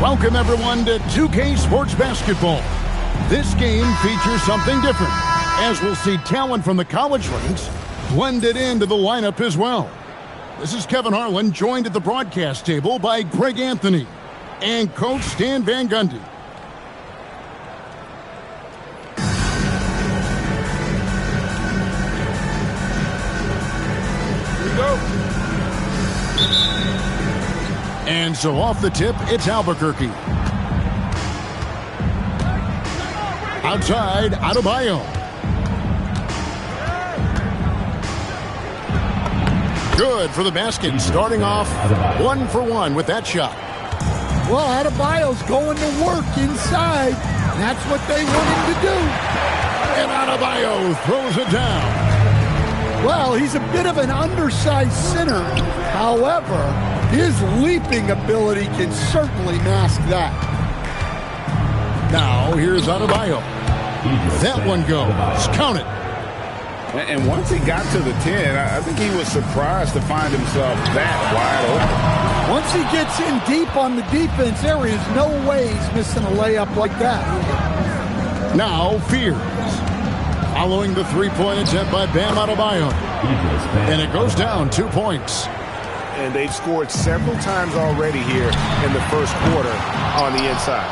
Welcome, everyone, to 2K Sports Basketball. This game features something different, as we'll see talent from the college ranks blended into the lineup as well. This is Kevin Harlan, joined at the broadcast table by Greg Anthony and Coach Stan Van Gundy. Here we go. And so off the tip, it's Albuquerque. Outside, Adebayo. Good for the basket, starting off 1 for 1 with that shot. Well, Adebayo's going to work inside. That's what they want him to do. And Adebayo throws it down. Well, he's a bit of an undersized center. However, his leaping ability can certainly mask that. Now, here's Adebayo. That one goes. Count it. And once he got to the 10, I think he was surprised to find himself that wide open. Once he gets in deep on the defense, there is no way he's missing a layup like that. Now, Fears. Following the three-point attempt by Bam Adebayo. And it goes down 2 points. And they've scored several times already here in the first quarter on the inside.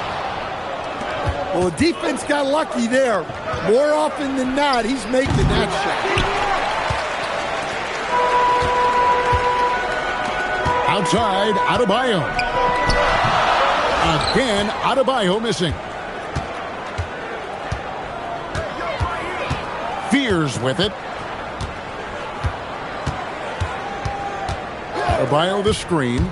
Well, the defense got lucky there. More often than not, he's making that shot. Outside, Adebayo. Again, Adebayo missing. Fears with it. Adebayo the screen.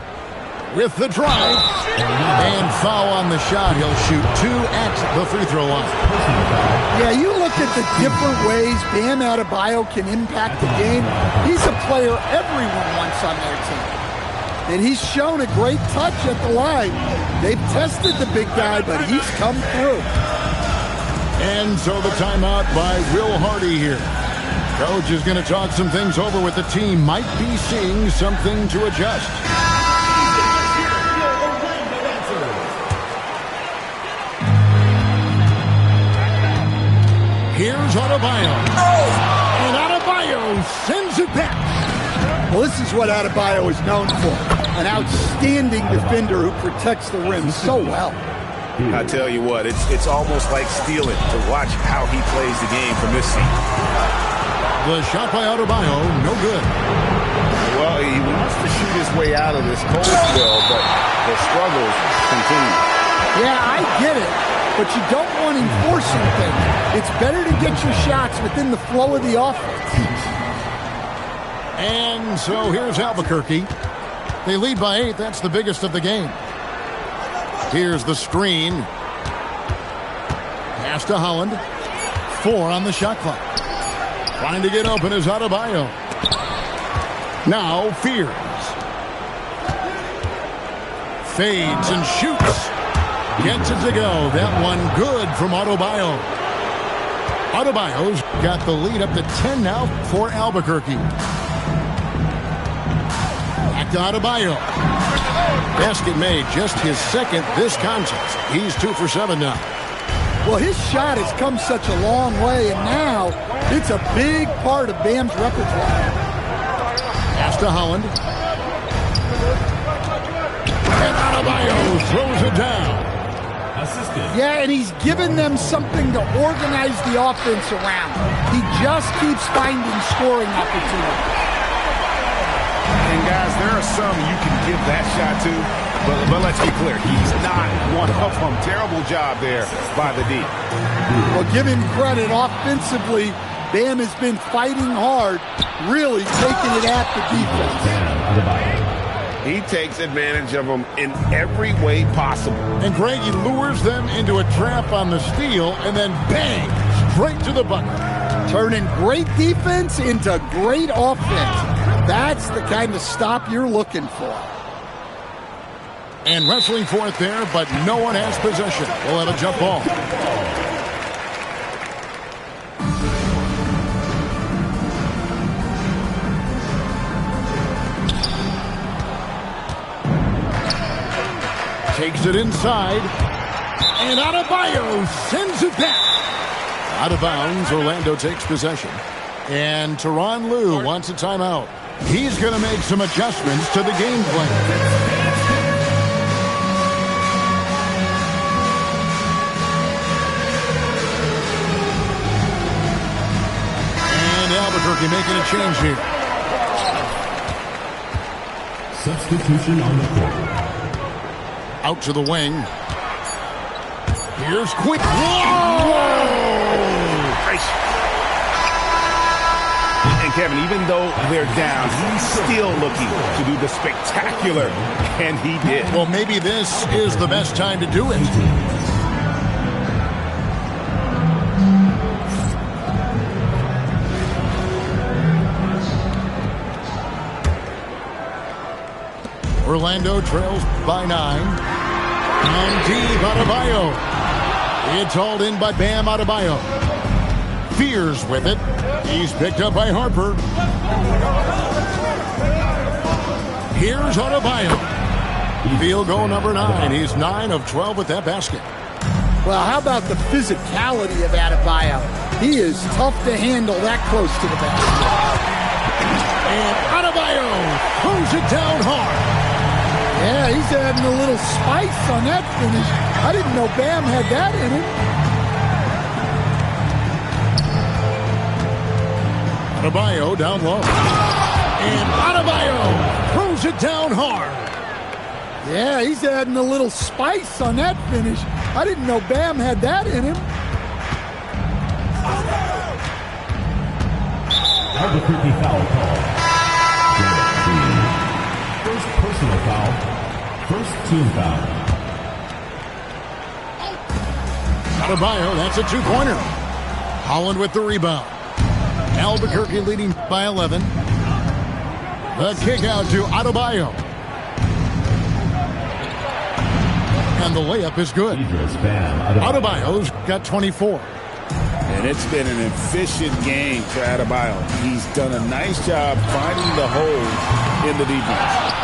With the drive. And foul on the shot. He'll shoot 2 at the free throw line. Yeah, you look at the different ways Bam Adebayo can impact the game. He's a player everyone wants on their team. And he's shown a great touch at the line. They've tested the big guy, but he's come through. And so the timeout by Will Hardy here. Coach is going to talk some things over with the team. Might be seeing something to adjust. Here's Adebayo. And Adebayo sends it back. Well, this is what Adebayo is known for. An outstanding defender who protects the rim so well. I tell you what, it's almost like stealing to watch how he plays the game from this seat. The shot by Adebayo, no good. Well, he wants to shoot his way out of this cold spell, but the struggles continue. Yeah, I get it, but you don't want him forcing things. It's better to get your shots within the flow of the offense. And so here's Albuquerque. They lead by 8. That's the biggest of the game. Here's the screen. Pass to Holland. 4 on the shot clock. Trying to get open is Adebayo. Now Fears. Fades and shoots. Gets it to go. That one good from Adebayo. Adebayo's got the lead up to 10 now for Albuquerque. Back to Adebayo. Basket made, just his second this contest. He's 2 for 7 now. Well, his shot has come such a long way, and now it's a big part of Bam's repertoire. Pass to Holland. And Adebayo throws it down. Yeah, and he's given them something to organize the offense around. He just keeps finding scoring opportunities. And guys, there are some you can give that shot to, but let's be clear, he's not one of them. Terrible job there by the D. Well, give him credit. Offensively, Bam has been fighting hard, really taking it at the defense. He takes advantage of them in every way possible. And Greg, he lures them into a trap on the steal, and then bang, straight to the bucket. Turning great defense into great offense. That's the kind of stop you're looking for. And wrestling for it there, but no one has possession. We'll have a jump ball. Takes it inside. And Adebayo sends it back. Out of bounds, Orlando takes possession. And Tyronn Lue wants a timeout. He's going to make some adjustments to the game plan. Albuquerque making a change here. Substitution on the court. Out to the wing. Here's quick. Whoa! And Kevin, even though they're down, he's still looking to do the spectacular, and he did. Well, maybe this is the best time to do it. Orlando trails by 9. On deep, Adebayo. It's hauled in by Bam Adebayo. Fears with it. He's picked up by Harper. Here's Adebayo. Field goal number 9. He's 9 of 12 with that basket. Well, how about the physicality of Adebayo? He is tough to handle that close to the basket. And Adebayo throws it down hard. Yeah, he's adding a little spice on that finish. I didn't know Bam had that in him. Adebayo down low. And Adebayo throws it down hard. Yeah, he's adding a little spice on that finish. I didn't know Bam had that in him. Albuquerque foul call. First personal foul. First team foul. Adebayo, that's a two-pointer. Holland with the rebound. Albuquerque leading by 11. The kick out to Adebayo. And the layup is good. Adebayo's got 24. And it's been an efficient game for Adebayo. He's done a nice job finding the holes in the defense.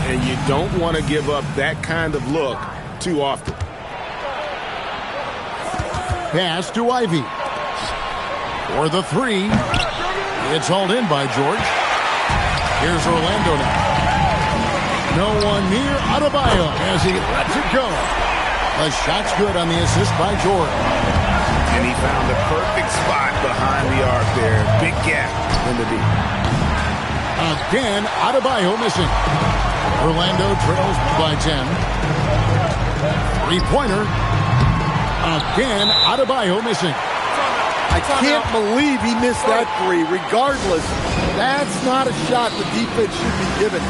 And you don't want to give up that kind of look too often. Pass to Ivy. For the three. It's hauled in by George. Here's Orlando now. No one near Adebayo as he lets it go. The shot's good on the assist by George. And he found the perfect spot behind the arc there. Big gap in the deep. Again, Adebayo missing. Orlando trails by 10. Three-pointer. Again, Adebayo missing. I can't believe he missed that three. Regardless, that's not a shot the defense should be given.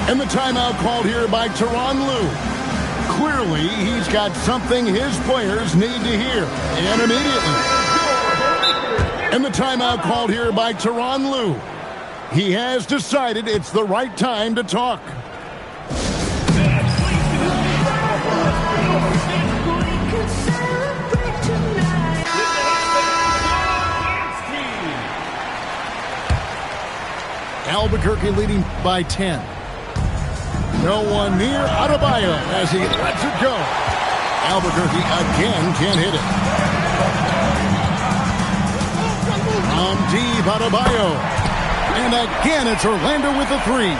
And the timeout called here by Tyronn Lue. Clearly, he's got something his players need to hear, and immediately. And the timeout called here by Tyronn Lue. He has decided it's the right time to talk. Albuquerque leading by 10. No one near Adebayo as he lets it go. Albuquerque again can't hit it. From deep, Adebayo. And again, it's Orlando with the three.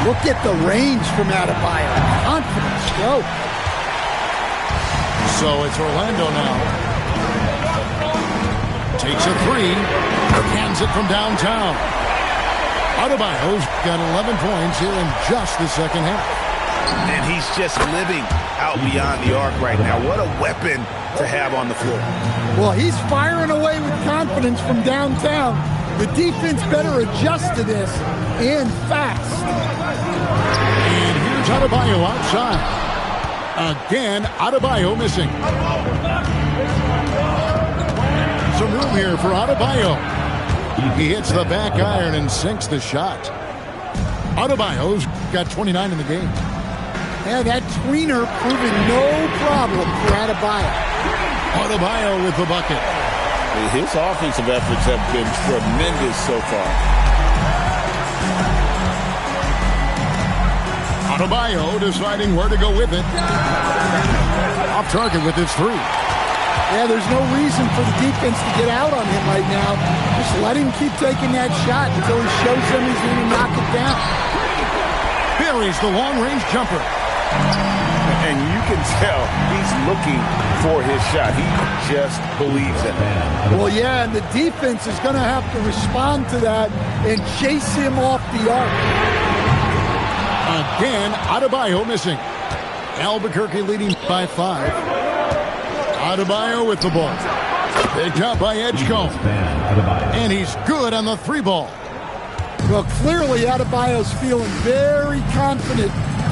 Look at the range from Adebayo. Confident stroke. So it's Orlando now. Takes a three. Hands it from downtown. Adebayo's got 11 points here in just the second half. And he's just living out beyond the arc right now. What a weapon to have on the floor. Well, he's firing away with confidence from downtown. The defense better adjust to this, and fast. And here's Adebayo outside. Again, Adebayo missing. Some room here for Adebayo. He hits the back iron and sinks the shot. Adebayo's got 29 in the game. Yeah, that tweener proving no problem for Adebayo. Adebayo with the bucket. His offensive efforts have been tremendous so far. Adebayo deciding where to go with it. Off target with his three. Yeah, there's no reason for the defense to get out on him right now. Just let him keep taking that shot until he shows them he's going to knock it down. Buries the long-range jumper. And you can tell he's looking for his shot. He just believes it. Well, yeah, and the defense is going to have to respond to that and chase him off the arc. Again, Adebayo missing. Albuquerque leading by 5. Adebayo with the ball. Picked up by Edgecombe. And he's good on the 3-ball. Well, clearly Adebayo's feeling very confident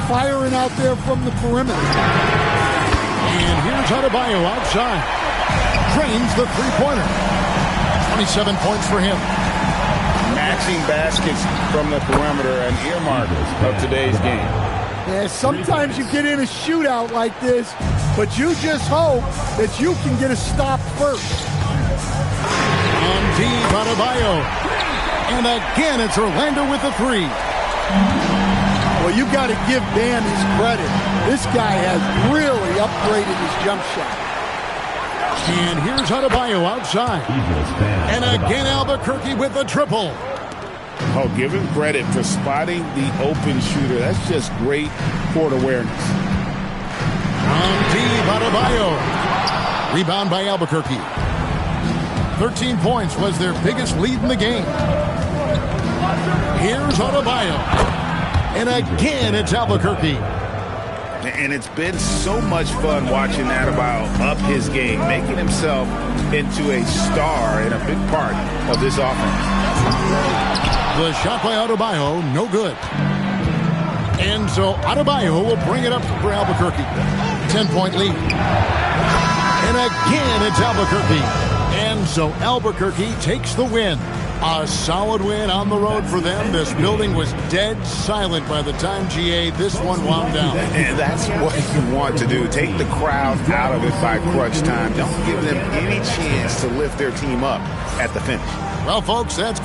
firing out there from the perimeter. And here's Adebayo outside. Drains the 3-pointer. 27 points for him. Matching baskets from the perimeter, an earmark of today's game. Yeah, sometimes you get in a shootout like this, but you just hope that you can get a stop first. On deep, Adebayo. And again, it's Orlando with the 3. Well, you got to give Bam his credit. This guy has really upgraded his jump shot. And here's Adebayo outside. And again, Albuquerque with the triple. Oh, give him credit for spotting the open shooter. That's just great court awareness. On deep, Adebayo. Rebound by Albuquerque. 13 points was their biggest lead in the game. Here's Adebayo. And again, it's Albuquerque. And it's been so much fun watching Adebayo up his game, making himself into a star and a big part of this offense. The shot by Adebayo, no good. And so Adebayo will bring it up for Albuquerque. 10-point lead. And again, it's Albuquerque. And so Albuquerque takes the win. A solid win on the road for them. This building was dead silent by the time, GA, this one wound down. And that's what you want to do. Take the crowd out of it by crunch time. Don't give them any chance to lift their team up at the finish. Well, folks, that's...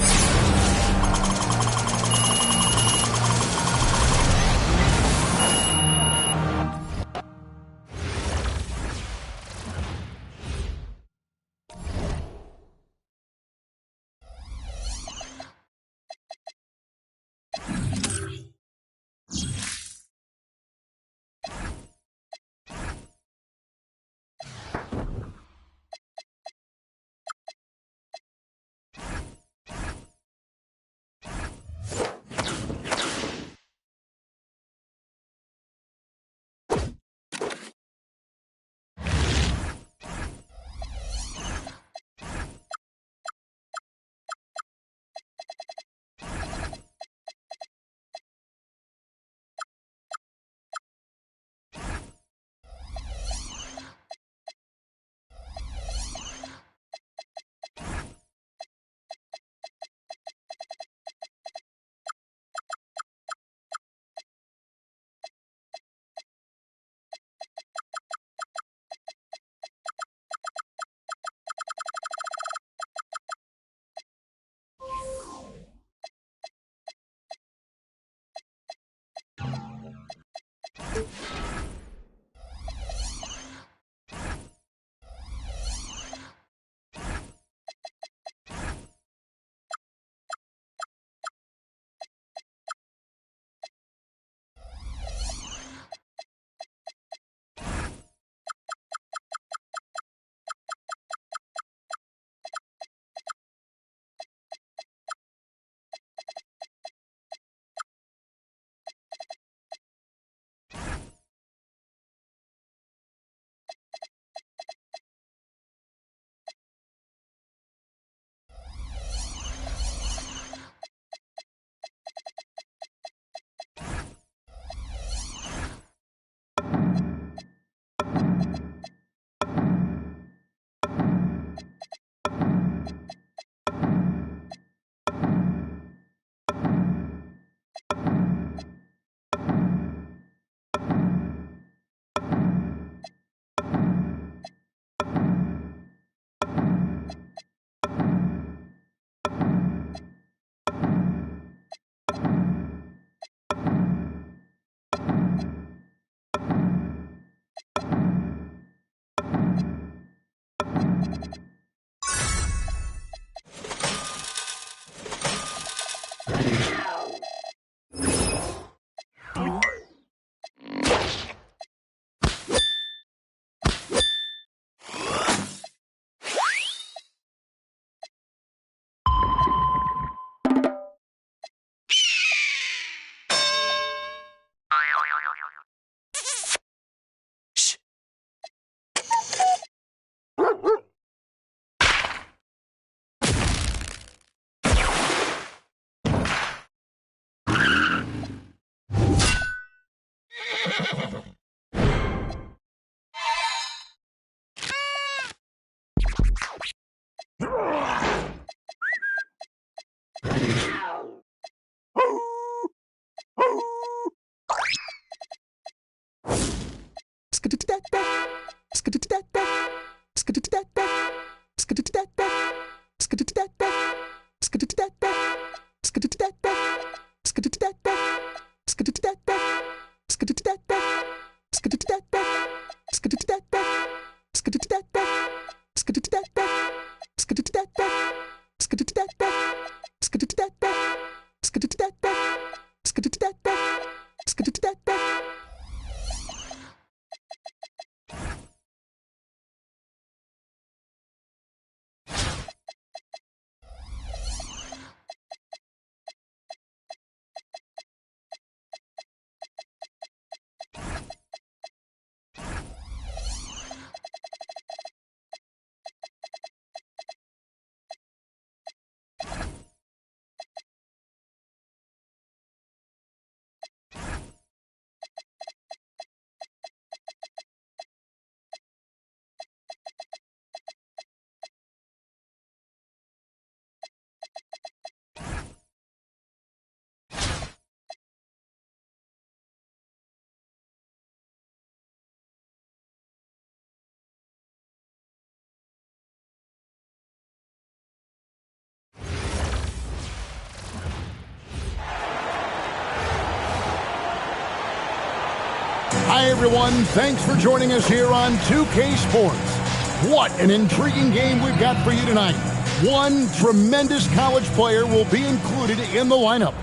Hi, everyone. Thanks for joining us here on 2K Sports. What an intriguing game we've got for you tonight. One tremendous college player will be included in the lineup.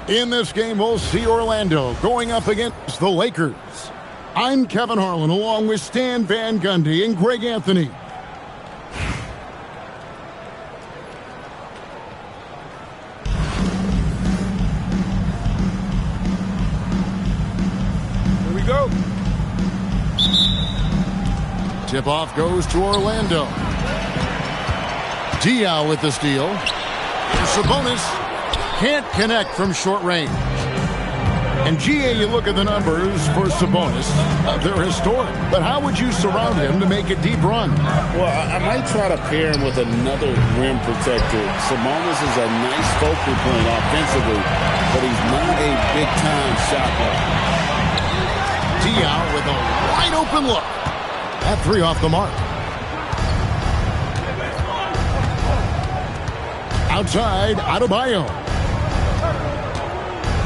In this game, we'll see Orlando going up against the Lakers. I'm Kevin Harlan, along with Stan Van Gundy and Greg Anthony. Go. Tip-off goes to Orlando. Diaw with the steal. Sabonis can't connect from short range. And GA, you look at the numbers for Sabonis. They're historic. But how would you surround him to make a deep run? Well, I might try to pair him with another rim protector. Sabonis is a nice focal point offensively, but he's not a big-time shot blocker. Diaw with a wide-open look. That three off the mark. Outside, Adebayo.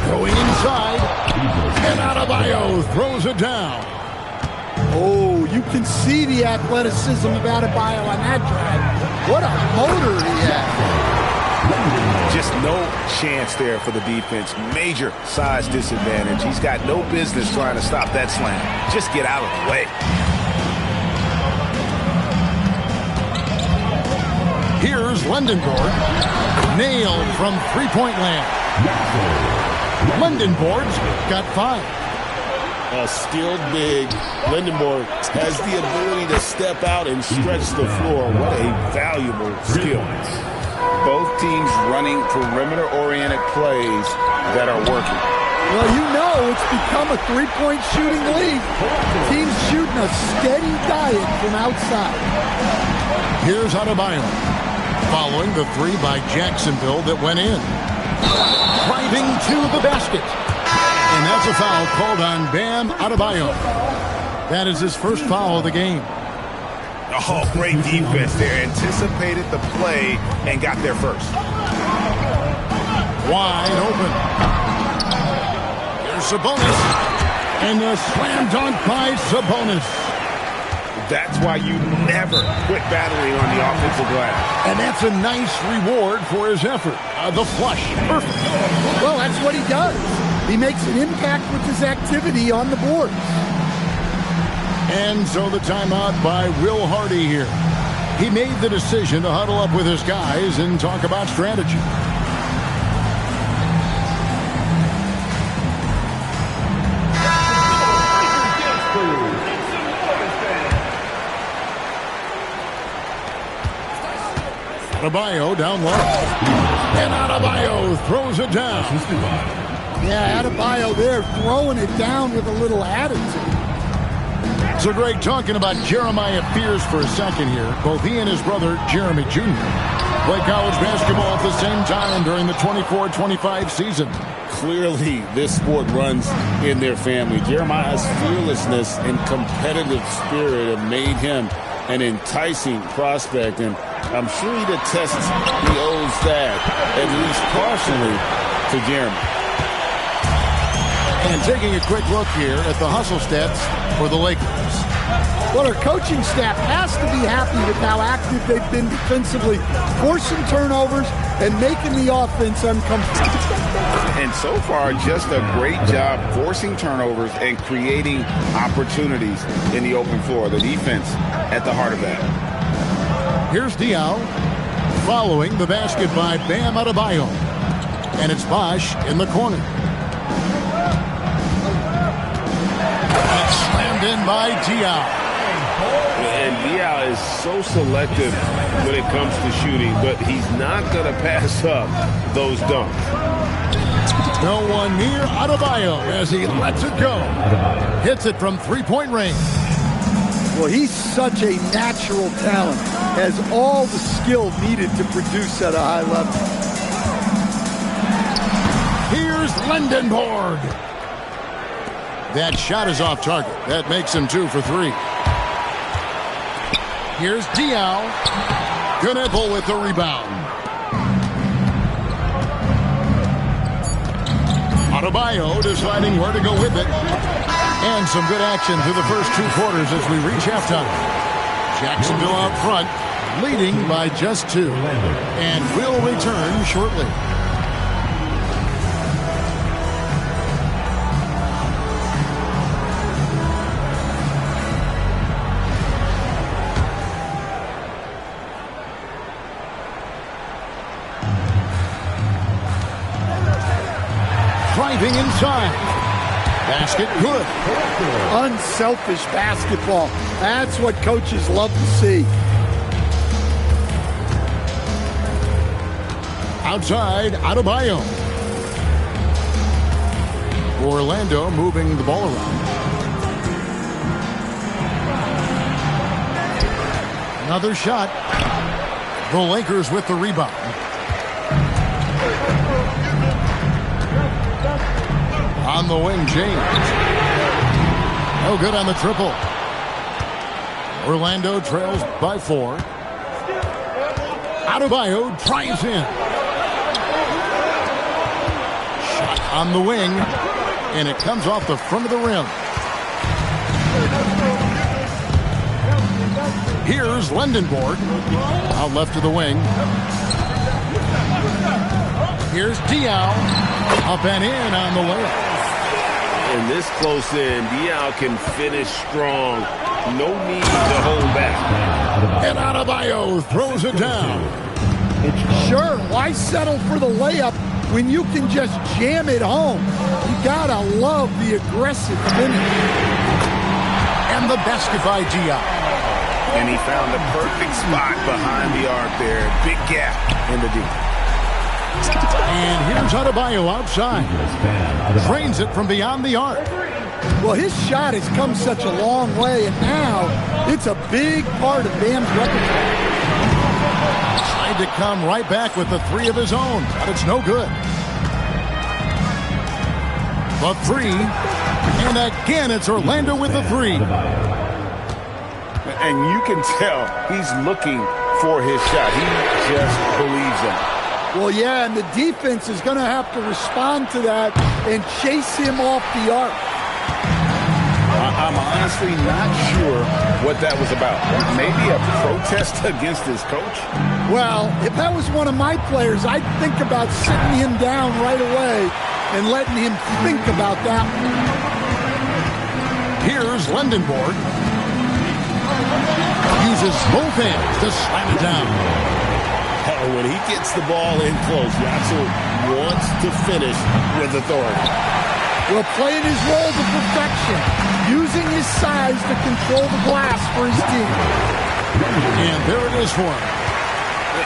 Going inside, and Adebayo throws it down. Oh, you can see the athleticism of Adebayo on that drive. What a motor he has. Just no chance there for the defense. Major size disadvantage. He's got no business trying to stop that slam. Just get out of the way. Here's Lundenborg. Nailed from three-point land. Lundenborg's got 5. A skilled big. Lundenborg has the ability to step out and stretch the floor. What a valuable skill. Both teams running perimeter-oriented plays that are working. Well, you know it's become a three-point shooting league. Teams shooting a steady diet from outside. Here's Adebayo. Following the three by Jacksonville that went in. Driving to the basket. And that's a foul called on Bam Adebayo. That is his first foul of the game. Oh, great defense there. Anticipated the play and got there first. Wide open. Here's Sabonis. And the slam dunk by Sabonis. That's why you never quit battling on the offensive glass. And that's a nice reward for his effort. The flush. Perfect. Well, that's what he does. He makes an impact with his activity on the board. And so the timeout by Will Hardy here. He made the decision to huddle up with his guys and talk about strategy. Adebayo down low. And Adebayo throws it down. Yeah, Adebayo there throwing it down with a little attitude. So, Greg, talking about Jeremiah Fears for a second here. Both he and his brother, Jeremy Jr., played college basketball at the same time during the 24-25 season. Clearly, this sport runs in their family. Jeremiah's fearlessness and competitive spirit have made him an enticing prospect, and I'm sure he'd attest he owes that, at least partially, to Jeremy. And taking a quick look here at the hustle stats for the Lakers. Well, our coaching staff has to be happy with how active they've been defensively, forcing turnovers and making the offense uncomfortable. And so far, just a great job forcing turnovers and creating opportunities in the open floor. The defense at the heart of that. Here's Diaw following the basket by Bam Adebayo. And it's Bosh in the corner. Slammed in by Diaw. And Diaw is so selective when it comes to shooting, but he's not going to pass up those dunks. No one near Adebayo as he lets it go. Hits it from three-point range. Well, he's such a natural talent. Has all the skill needed to produce at a high level. Here's Lindenborg. That shot is off target. That makes him 2 for 3. Here's Diaw. Guneville with the rebound. Adebayo deciding where to go with it. And some good action through the first 2 quarters as we reach halftime. Jacksonville out front, leading by just 2. And will return shortly. Driving inside. Basket good. Unselfish basketball. That's what coaches love to see. Outside, Adebayo. Orlando moving the ball around. Another shot. The Lakers with the rebound. On the wing, James. No good on the triple. Orlando trails by 4. Adebayo drives in. Shot on the wing. And it comes off the front of the rim. Here's Lindenborg. Out left to the wing. Here's Diaw. Up and in on the layup. And this close in, Diaw can finish strong. No need to hold back. And Adebayo throws it down. Sure, why settle for the layup when you can just jam it home? You gotta love the aggressive finish. And the basket by Diaw. And he found the perfect spot behind the arc there. Big gap in the deep. And here's Adebayo outside. Drains it from beyond the arc. Well, his shot has come such a long way, and now it's a big part of Bam's repertoire. Tried to come right back with the 3 of his own, but it's no good. The 3, and again it's Orlando with the 3. And you can tell he's looking for his shot. He just believes in it. Well, yeah, and the defense is going to have to respond to that and chase him off the arc. I'm honestly not sure what that was about. Maybe a protest against his coach? Well, if that was one of my players, I'd think about sitting him down right away and letting him think about that one. Here's Lindenborg. Uses both hands to slam it down. When he gets the ball in close, Yatsu wants to finish with authority. Well, playing his role to perfection, using his size to control the glass for his team. And there it is for him.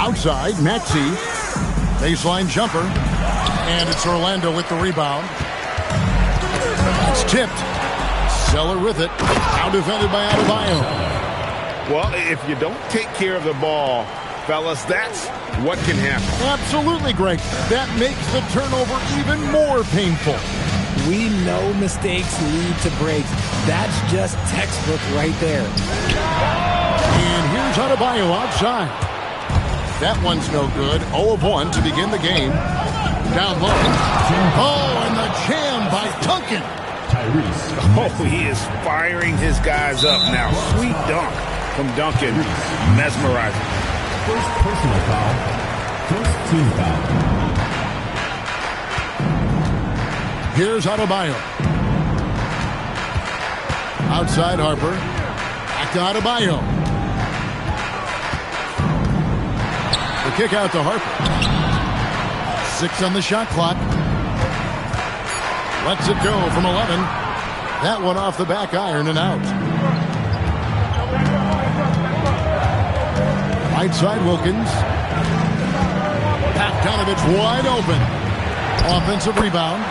Outside, Maxey. Baseline jumper. And it's Orlando with the rebound. It's tipped. Zeller with it. Now defended by Adebayo. Well, if you don't take care of the ball, fellas, that's what can happen. Absolutely, Greg. That makes the turnover even more painful. We know mistakes lead to breaks. That's just textbook right there. And here's Adebayo outside. That one's no good. 0 of 1 to begin the game. Down low. Oh, and the jam by Duncan. Oh, he is firing his guys up now. Sweet dunk from Duncan. Mesmerizing. First personal foul. First team foul. Here's Adebayo. Outside Harper. Back to Adebayo. The kick out to Harper. 6 on the shot clock. Lets it go from 11. That one off the back iron and out. Right side Wilkins. Bogdanovich wide open. Offensive rebound.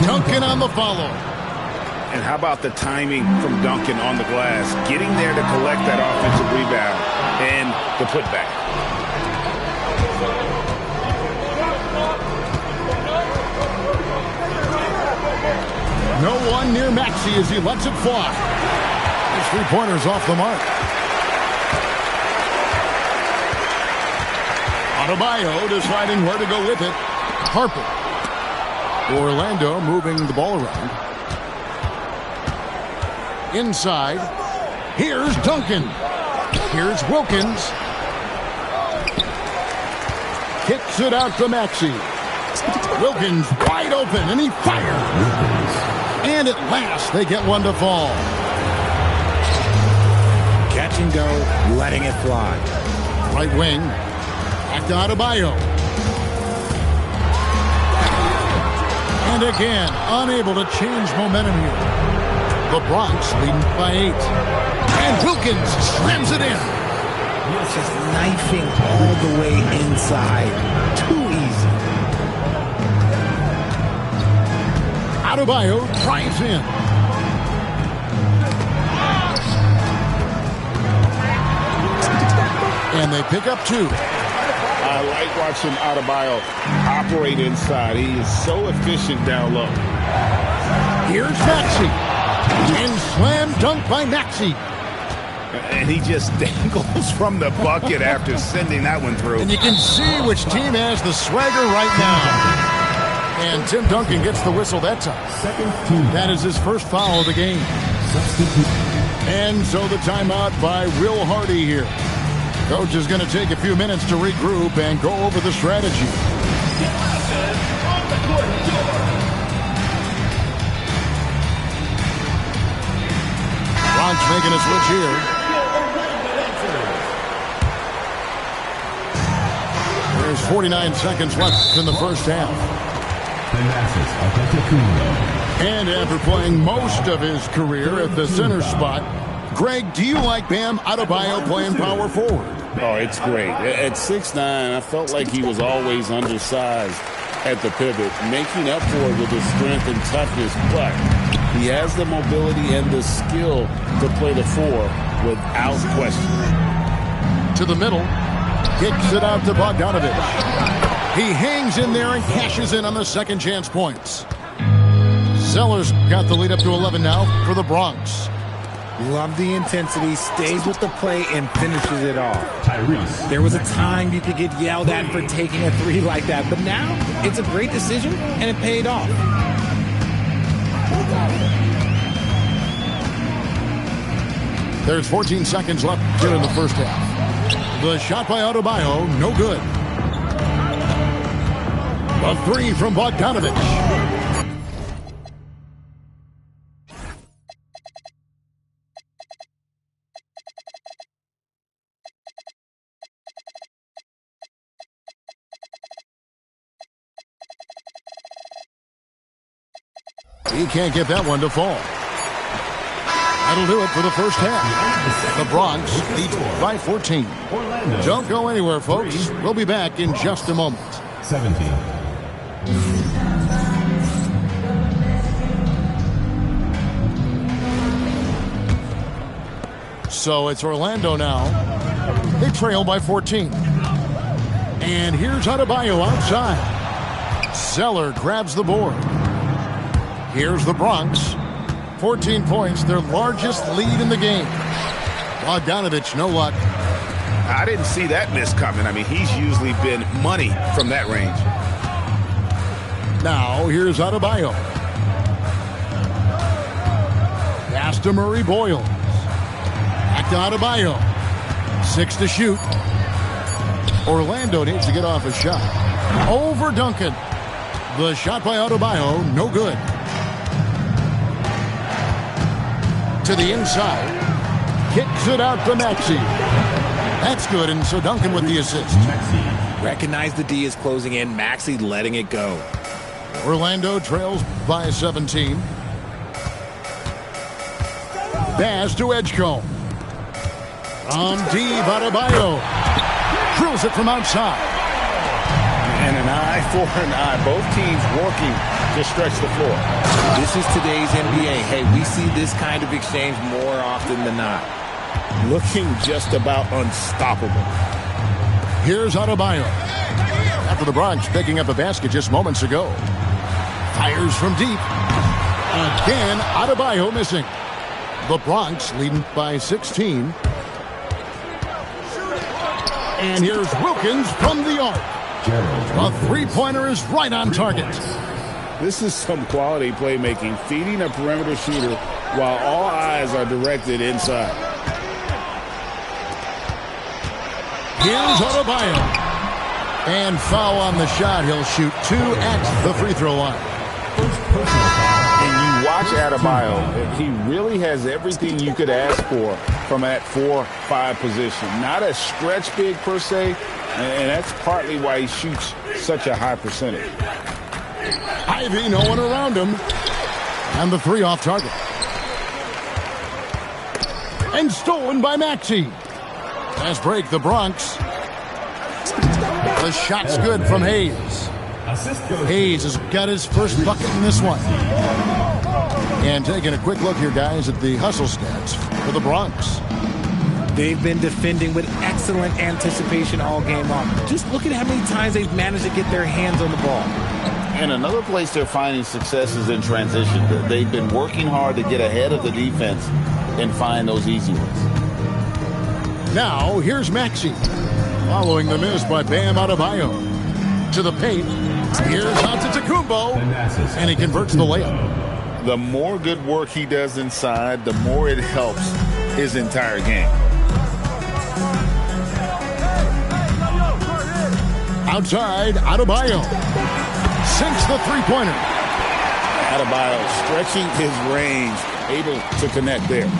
Duncan on the follow. And how about the timing from Duncan on the glass? Getting there to collect that offensive rebound and the putback. No one near Maxey as he lets it fly. His three-pointer's off the mark. Adebayo deciding where to go with it. Harper. Orlando moving the ball around. Inside. Here's Duncan. Here's Wilkins. Kicks it out to Maxey. Wilkins wide open, and he fires. And at last, they get one to fall. Catch and go, letting it fly. Right wing. Back to Adebayo. And again, unable to change momentum here. The Bronx leading by 8. And Wilkins slams it in. Just knifing all the way inside. Too easy. Adebayo drives in. And they pick up 2. I like watching Adebayo operate inside. He is so efficient down low. Here's Maxey. And slam dunk by Maxey. And he just dangles from the bucket after sending that one through. And you can see which team has the swagger right now. And Tim Duncan gets the whistle that time. Second team. That is his first foul of the game. Substitute. And so the timeout by Will Hardy here. Coach is going to take a few minutes to regroup and go over the strategy. Bronx making a switch here. There's 49 seconds left in the first half. And after playing most of his career at the center spot, Greg, do you like Bam Adebayo playing power forward? Oh, it's great. At 6'9", I felt like he was always undersized at the pivot, making up for it with his strength and toughness. But he has the mobility and the skill to play the 4 without question. To the middle. Kicks it out to Bogdanovich. He hangs in there and cashes in on the second chance points. Zeller's got the lead up to 11 now for the Bronx. Love the intensity, stays with the play, and finishes it off. Tyrese. There was a time you could get yelled at for taking a 3 like that, but now it's a great decision, and it paid off. There's 14 seconds left here in the first half. The shot by Adebayo, no good. A 3 from Bogdanovich. He can't get that one to fall. That'll do it for the first half. The Bronx leads by 14. Don't go anywhere, folks. We'll be back in just a moment. 17. So it's Orlando now. They trail by 14. And here's Adebayo outside. Zeller grabs the board. Here's the Bronx. 14 points, their largest lead in the game. Bogdanovich, no luck. I didn't see that miss coming. I mean, he's usually been money from that range. Now, here's Adebayo. Pass to Murray Boyles. Back to Adebayo. 6 to shoot. Orlando needs to get off a shot. Over Duncan. The shot by Adebayo, no good. To the inside. Kicks it out to Maxey. That's good, and so Duncan with the assist. Recognize the D is closing in. Maxey letting it go. Orlando trails by 17. Pass to Edgecombe. From deep, Adebayo. Drills it from outside. And an eye for an eye. Both teams working to stretch the floor. This is today's NBA. Hey, we see this kind of exchange more often than not. Looking just about unstoppable. Here's Adebayo. After the Bronx picking up a basket just moments ago. Fires from deep. Again, Adebayo missing. The Bronx leading by 16. And here's Wilkins from the arc. A three-pointer is right on target. This is some quality playmaking, feeding a perimeter shooter while all eyes are directed inside. Here's Adebayo. And foul on the shot. He'll shoot 2 at the free throw line. And you watch Adebayo, he really has everything you could ask for from that 4-5 position. Not a stretch big per se, and that's partly why he shoots such a high percentage. Ivy, no one around him. And the 3 off target. And stolen by Maxey. Fast break, the Bronx. The shot's good from Hayes. Hayes has got his first bucket in this one. And taking a quick look here, guys, at the hustle stats for the Bronx. They've been defending with excellent anticipation all game long. Just look at how many times they've managed to get their hands on the ball. And another place they're finding success is in transition. They've been working hard to get ahead of the defense and find those easy ones. Now, here's Maxey. Following the miss by Bam Adebayo. To the paint. Here's Antetokounmpo. And he converts the layup. The more good work he does inside, the more it helps his entire game. Outside, Adebayo. Sinks the three-pointer. Adebayo stretching his range, able to connect there.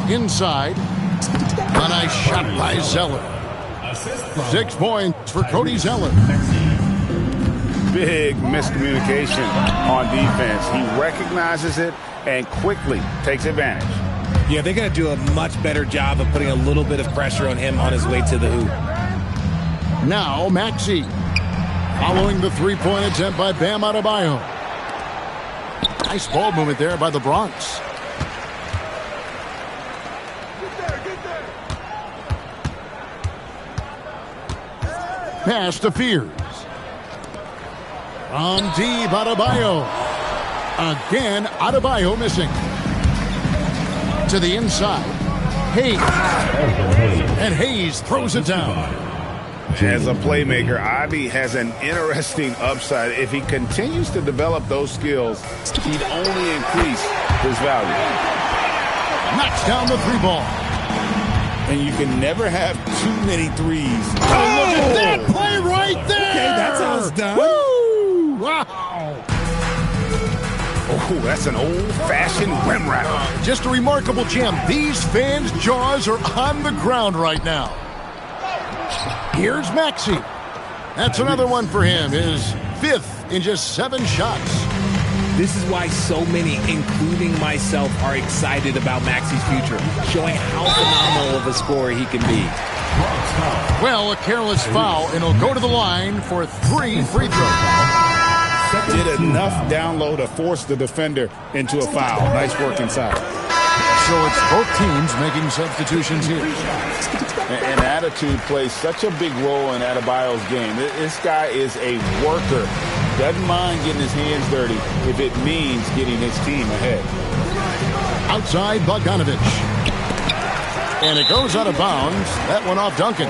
Inside. A nice shot by Zeller. 6 points for Cody Zeller. Big miscommunication on defense. He recognizes it and quickly takes advantage. Yeah, they're going to do a much better job of putting a little bit of pressure on him on his way to the hoop. Now, Maxey. Following the three-point attempt by Bam Adebayo. Nice ball movement there by the Bronx. Pass to Fears. From deep, Adebayo. Again, Adebayo missing. To the inside. Hayes. And Hayes throws it down. As a playmaker, Ivy has an interesting upside. If he continues to develop those skills, he'd only increase his value. Knocks down the three ball. And you can never have too many threes. Oh, look at that play right there. Okay, that's how it's done. Woo! Wow. Oh, that's an old-fashioned rim wrap. Just a remarkable jam. These fans' jaws are on the ground right now. Here's Maxey. That's another one for him. His 5th in just 7 shots. This is why so many, including myself, are excited about Maxi's future, showing how phenomenal of a scorer he can be. Well, a careless foul, and he'll go to the line for 3 free throws. Did enough down low to force the defender into a foul. Nice work inside. So it's both teams making substitutions here. And attitude plays such a big role in Adebayo's game. This guy is a worker. Doesn't mind getting his hands dirty if it means getting his team ahead. Outside Bogdanovich. And it goes out of bounds. That one off Duncan.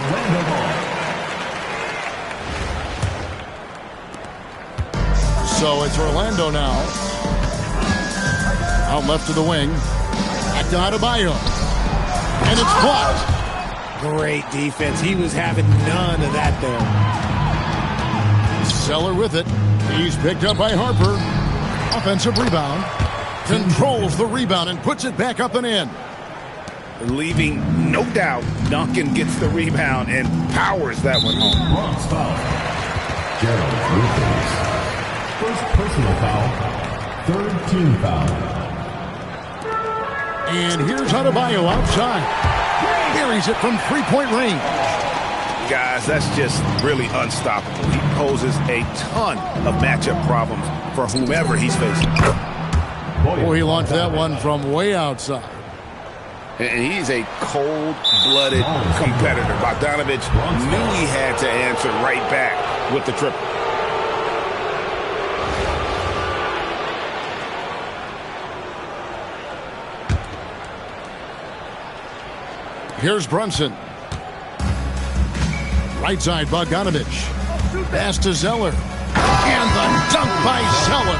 So it's Orlando now. Out left to the wing. Back to Adebayo. And it's blocked. Great defense. He was having none of that there. Zeller with it. He's picked up by Harper. Offensive rebound. Controls the rebound and puts it back up and in. Leaving no doubt, Duncan gets the rebound and powers that one home. Bronx foul. Gerald Wilkins. First personal foul. Third team foul. And here's Adebayo outside. Buries it from three-point range. Guys, that's just really unstoppable. He poses a ton of matchup problems for whomever he's facing. Oh, he launched that one from way outside. And he's a cold-blooded competitor. Bogdanovich knew he had to answer right back with the triple. Here's Brunson. Right side, Bogdanovich. Pass to Zeller. And the dunk by Zeller.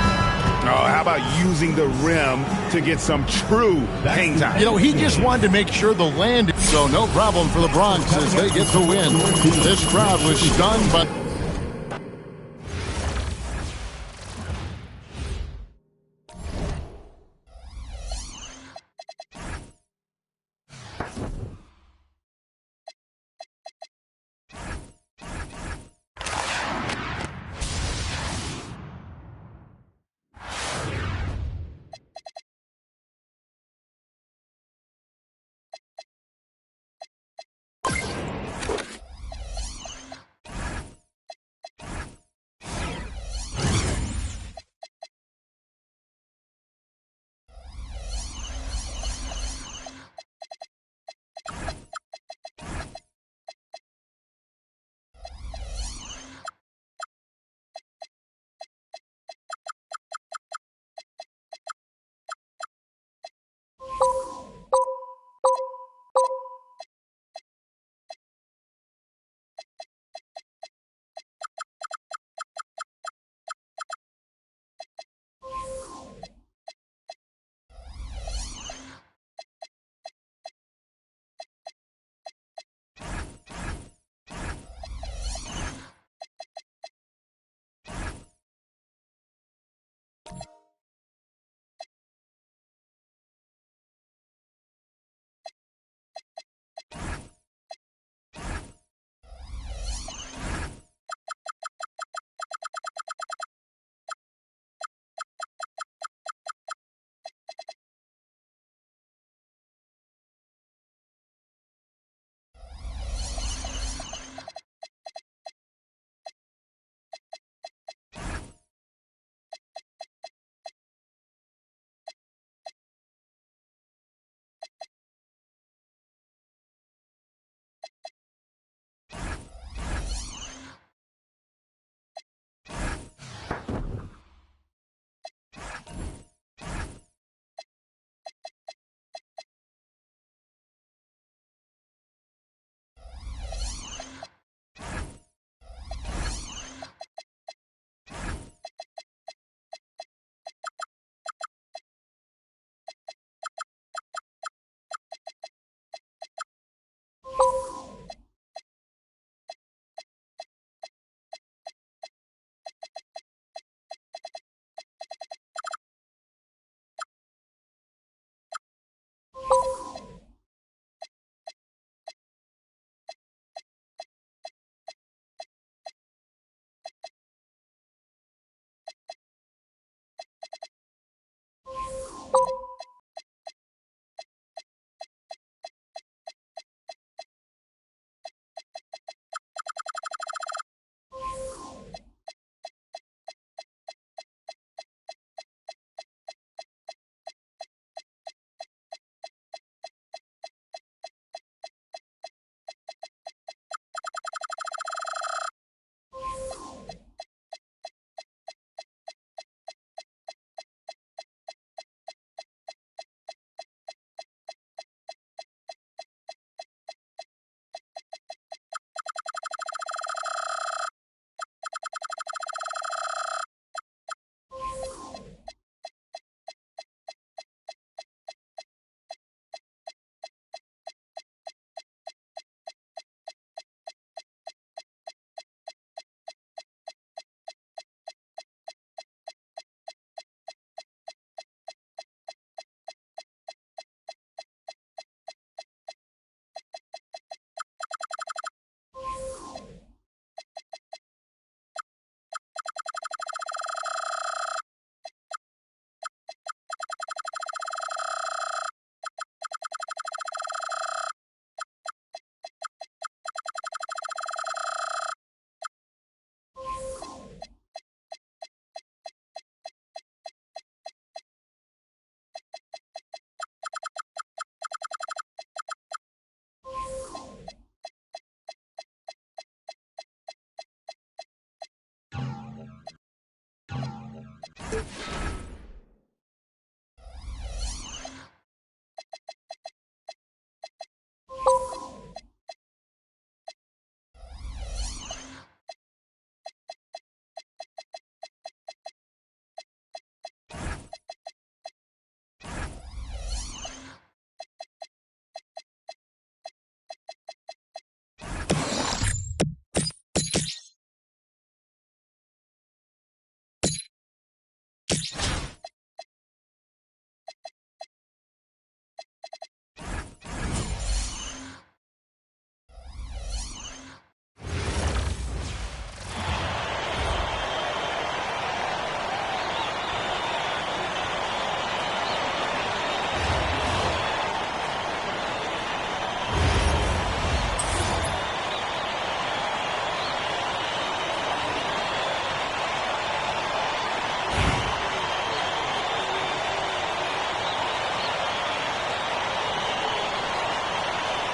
Oh, how about using the rim to get some true hang time? You know, he just wanted to make sure the land. So no problem for the Bronx as they get the win. This crowd was stunned, but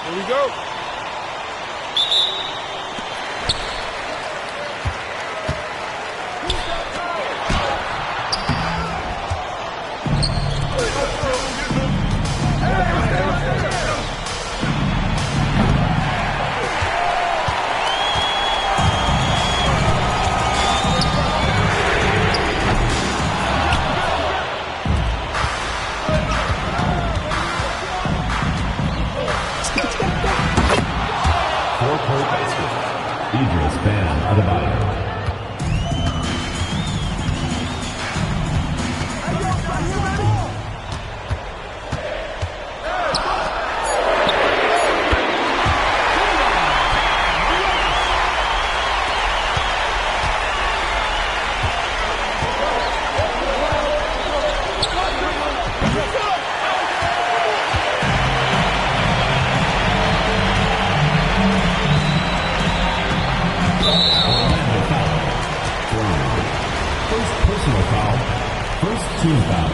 Here we go. Idris Bam Adebayo. Personal foul. First team foul.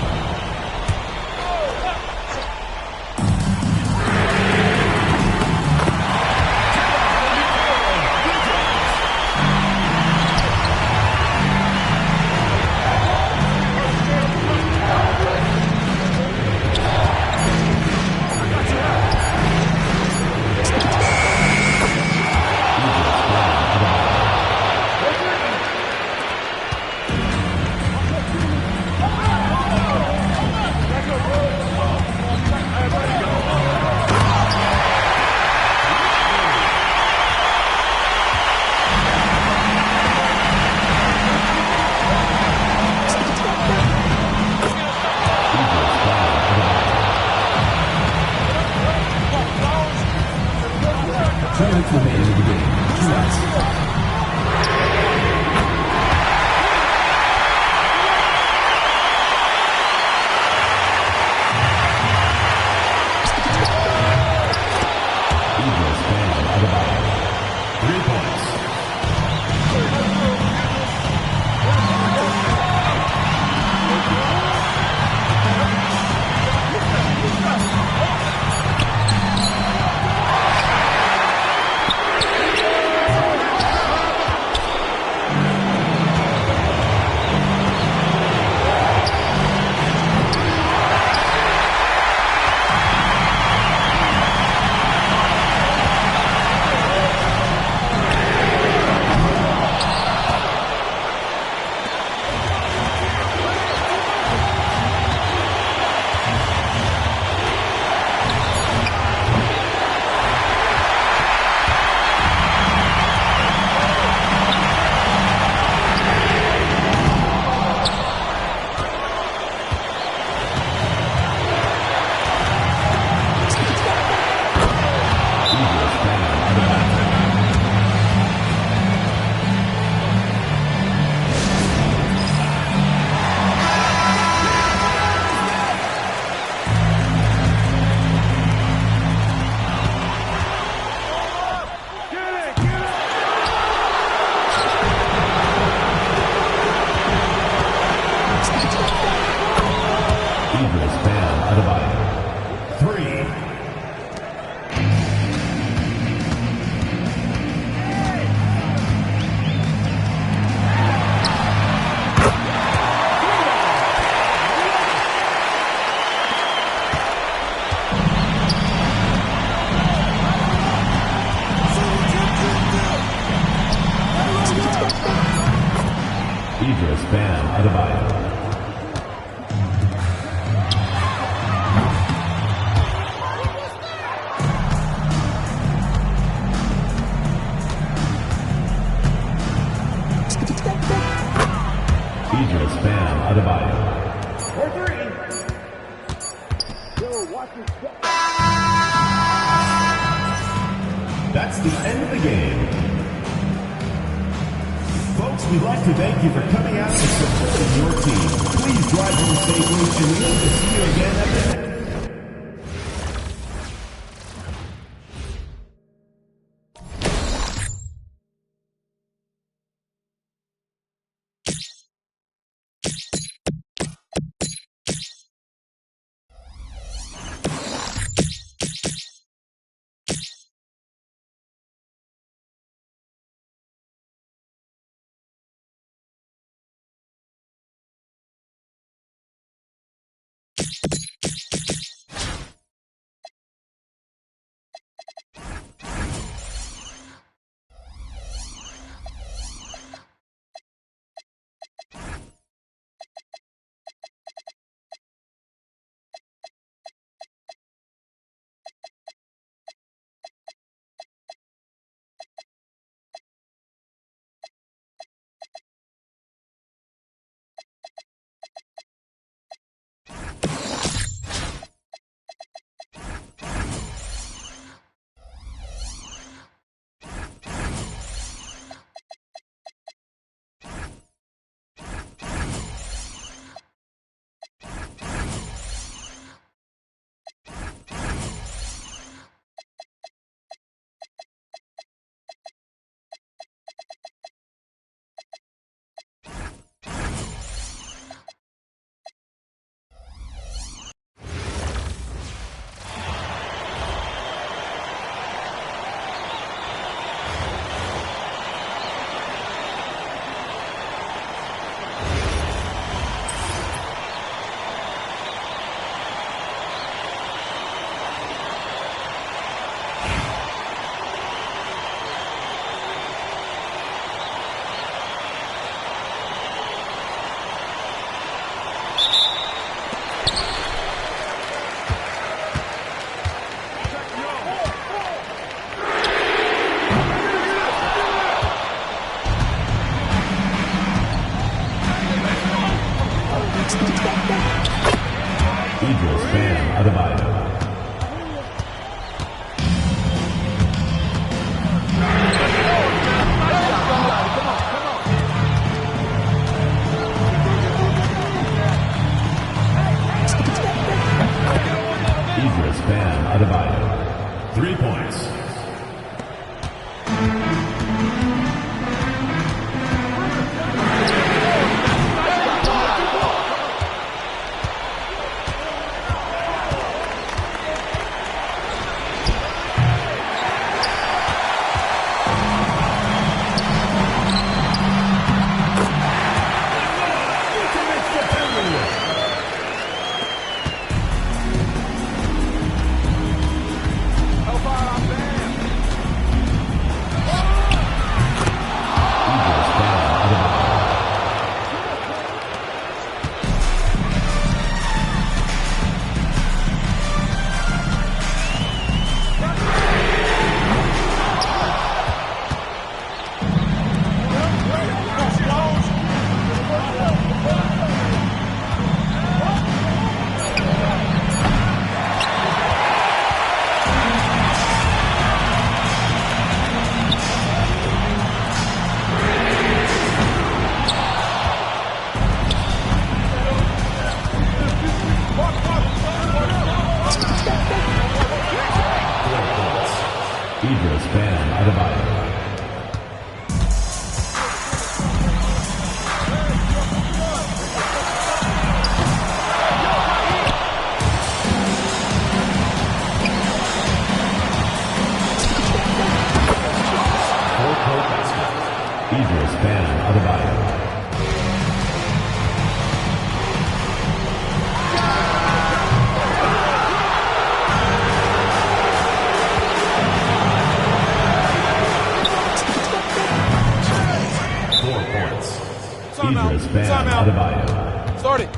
Remaining in the game. 2 outs. Idris Bam Adebayo. Idris Bam Adebayo. That's the end of the game. Folks, we'd like to thank you for coming out and supporting your team. Please drive home safely, and we hope to see you again at the next. Bam Adebayo. Bam Adebayo. 3 points. Bam Adebayo. Bam Adebayo. Bam Adebayo. Start it.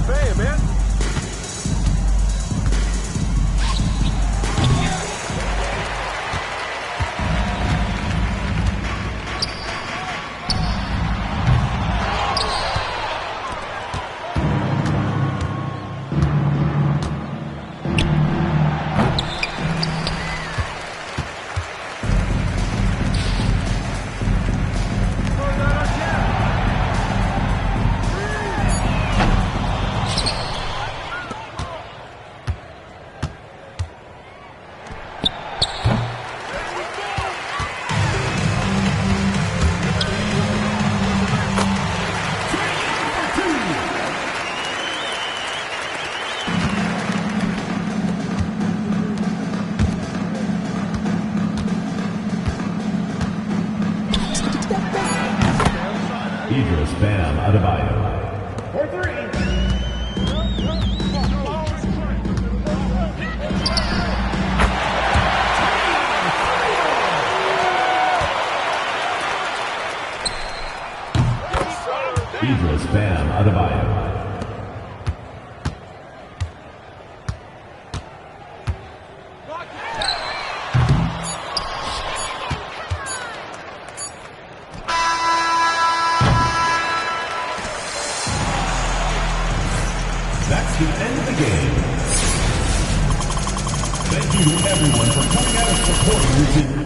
I'm paying, man. Bam Adebayo. For three. Bam Adebayo. That's the end of the game. Thank you to everyone for coming out and supporting your team.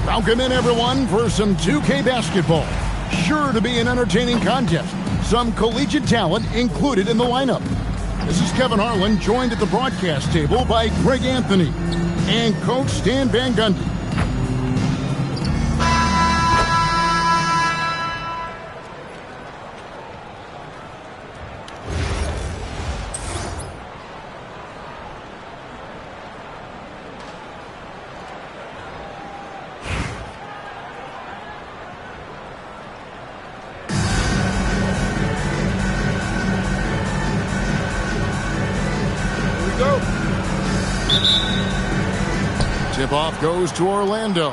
Welcome in, everyone, for some 2K basketball. Sure to be an entertaining contest. Some collegiate talent included in the lineup. This is Kevin Harlan, joined at the broadcast table by Greg Anthony and Coach Stan Van Gundy. Tip-off goes to Orlando.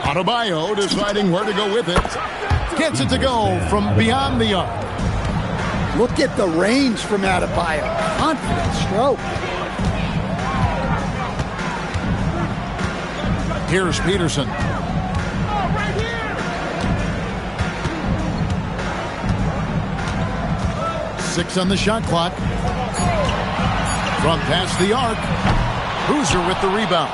Adebayo deciding where to go with it. Gets it to go from beyond the arc. Look at the range from Adebayo. Confident stroke. Here's Peterson. 6 on the shot clock. From past the arc, Boozer with the rebound.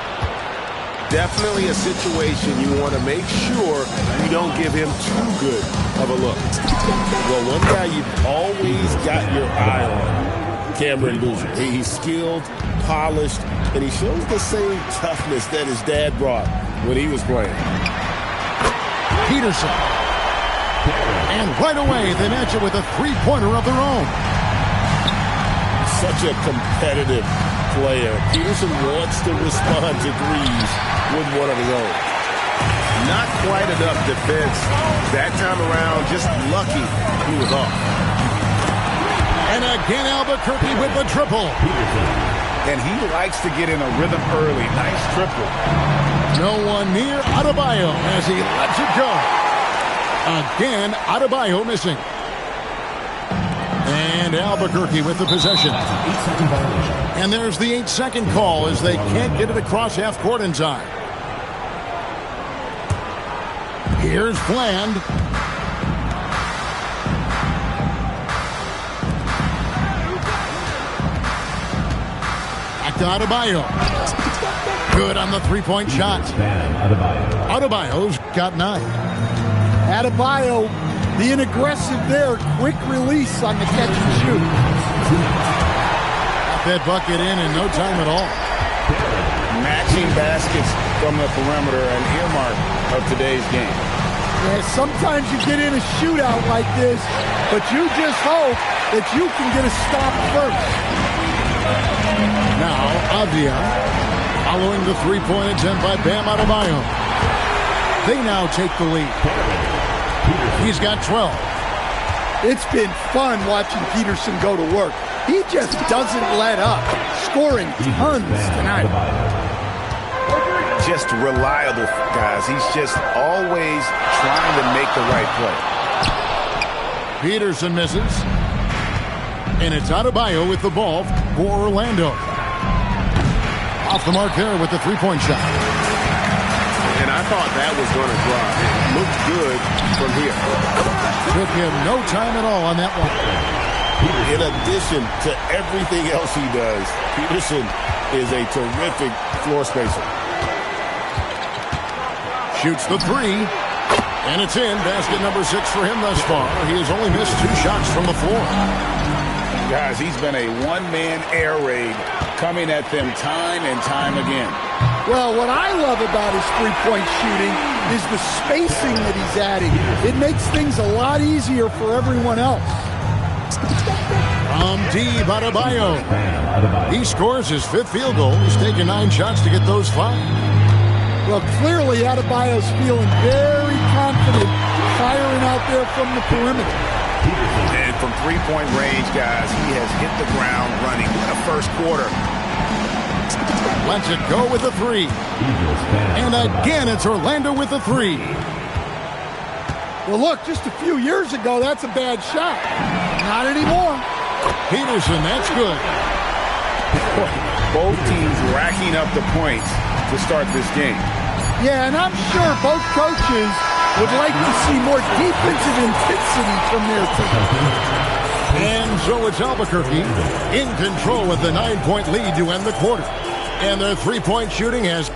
Definitely a situation you want to make sure you don't give him too good of a look. Well, one guy you've always got your eye on, Cameron Boozer. He's skilled, polished, and he shows the same toughness that his dad brought when he was playing. Peterson. And right away, they match it with a three-pointer of their own. Such a competitive player. Peterson wants to respond to threes with one of his own. Not quite enough defense that time around. Just lucky he was off. And again, Albuquerque with the triple. And he likes to get in a rhythm early. Nice triple. No one near Adebayo as he lets it go. Again, Adebayo missing. And Albuquerque with the possession. And there's the 8-second call as they can't get it across half court in time. Here's Bland. Back to Adebayo. Good on the three-point shot. Adebayo's got 9. Adebayo being aggressive there. Quick release on the catch and shoot. That bucket in no time at all. Matching baskets from the perimeter, an earmark of today's game. Yeah, sometimes you get in a shootout like this, but you just hope that you can get a stop first. Now, Avia, following the three-point attempt by Bam Adebayo. They now take the lead. He's got 12. It's been fun watching Peterson go to work. He just doesn't let up, scoring tons tonight. Just reliable, guys. He's just always trying to make the right play. Peterson misses. And it's Adebayo with the ball for Orlando. Off the mark there with the three-point shot. And I thought that was going to drop. It looked good from here. Took him no time at all on that one. In addition to everything else he does, Peterson is a terrific floor spacer. Shoots the three. And it's in. Basket number 6 for him thus far. He has only missed 2 shots from the floor. Guys, he's been a one-man air raid coming at them time and time again. Well, what I love about his three-point shooting is the spacing that he's adding. It makes things a lot easier for everyone else. From deep, Adebayo. He scores his 5th field goal. He's taken 9 shots to get those 5. Well, clearly Adebayo's feeling very confident firing out there from the perimeter. And from three-point range, guys, he has hit the ground running. What a first quarter. Lets it go with a 3. And again, it's Orlando with a 3. Well, look, just a few years ago, that's a bad shot. Not anymore. Peterson, that's good. Both teams racking up the points to start this game. Yeah, and I'm sure both coaches would like to see more defensive intensity from their team. And so it's Albuquerque in control with the 9-point lead to end the quarter. And their three-point shooting has...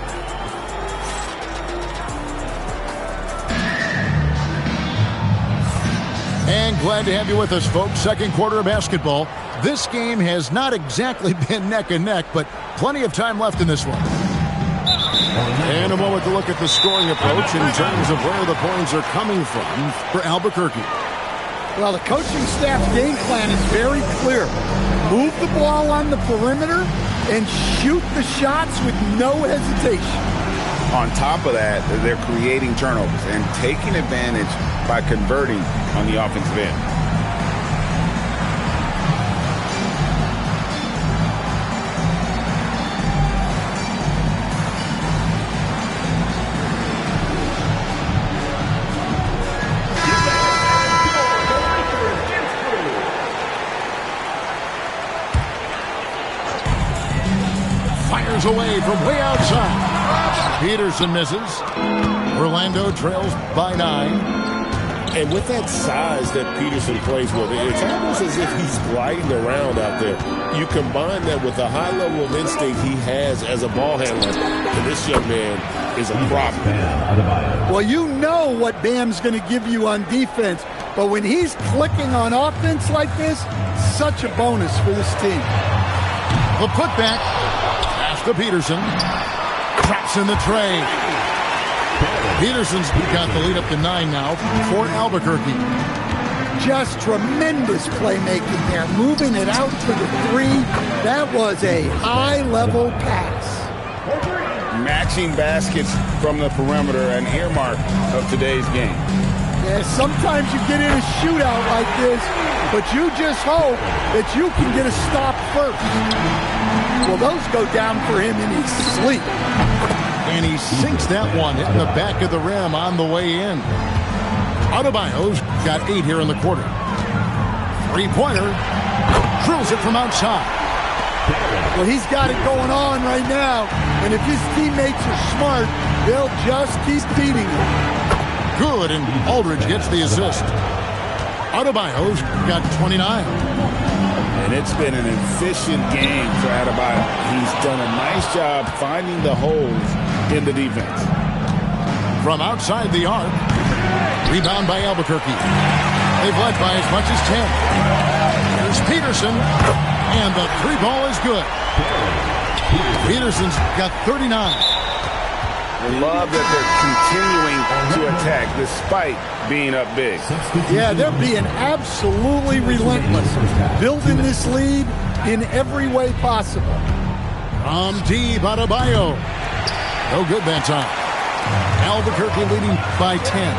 And glad to have you with us, folks. Second quarter of basketball. This game has not exactly been neck and neck, but plenty of time left in this one. And a moment to look at the scoring approach in terms of where the points are coming from for Albuquerque. Well, the coaching staff's game plan is very clear. Move the ball on the perimeter and shoot the shots with no hesitation. On top of that, they're creating turnovers and taking advantage by converting on the offensive end. Fires away from way outside. Peterson misses. Orlando trails by 9. And with that size that Peterson plays with, it's almost as if he's gliding around out there. You combine that with the high level of instinct he has as a ball handler, and this young man is a problem. Well, you know what Bam's going to give you on defense, but when he's clicking on offense like this, such a bonus for this team. The putback. Pass to Peterson. Traps in the tray. Peterson's got the lead up to 9 now for Albuquerque. Just tremendous playmaking there, moving it out to the 3. That was a high-level pass. Matching baskets from the perimeter, an earmark of today's game. Yeah, sometimes you get in a shootout like this, but you just hope that you can get a stop first. Well, those go down for him in his sleep. And he sinks that one, hitting the back of the rim on the way in. Adebayo's got 8 here in the quarter. Three-pointer. Drills it from outside. Well, he's got it going on right now. And if his teammates are smart, they'll just keep feeding him. Good, and Aldridge gets the assist. Adebayo's got 29. And it's been an efficient game for Adebayo. He's done a nice job finding the holes in the defense. From outside the arc. Rebound by Albuquerque. They've led by as much as 10. Here's Peterson. And the 3 ball is good. Peterson's got 39. I love that they're continuing to attack despite being up big. Yeah, they're being absolutely relentless, building this lead in every way possible. From deep, Adebayo. No good that time. Albuquerque leading by 10.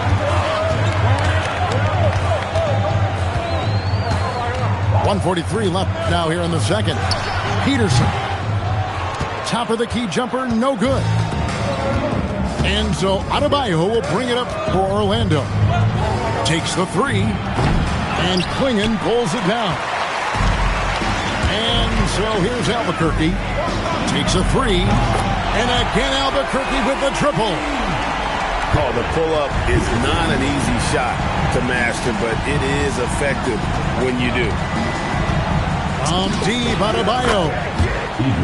1:43 left now here in the second. Peterson. Top of the key jumper, no good. And so Adebayo will bring it up for Orlando. Takes the 3. And Klingon pulls it down. And so here's Albuquerque. Takes a 3. And again Albuquerque with the triple. Oh, the pull-up is not an easy shot to master, but it is effective when you do. Deep, Adebayo.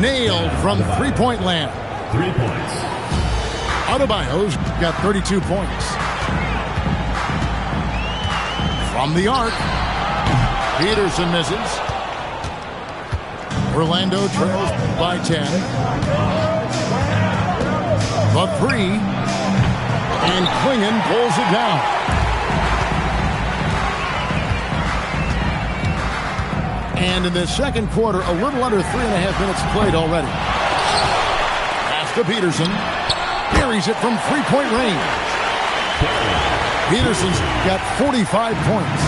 Nailed from three-point land. 3 points. Adebayo's got 32 points. From the arc. Peterson misses. Orlando trails by 10. The 3. And Klingon pulls it down. And in the second quarter, a little under 3.5 minutes played already. Pass to Peterson. Carries it from three-point range. Peterson's got 45 points.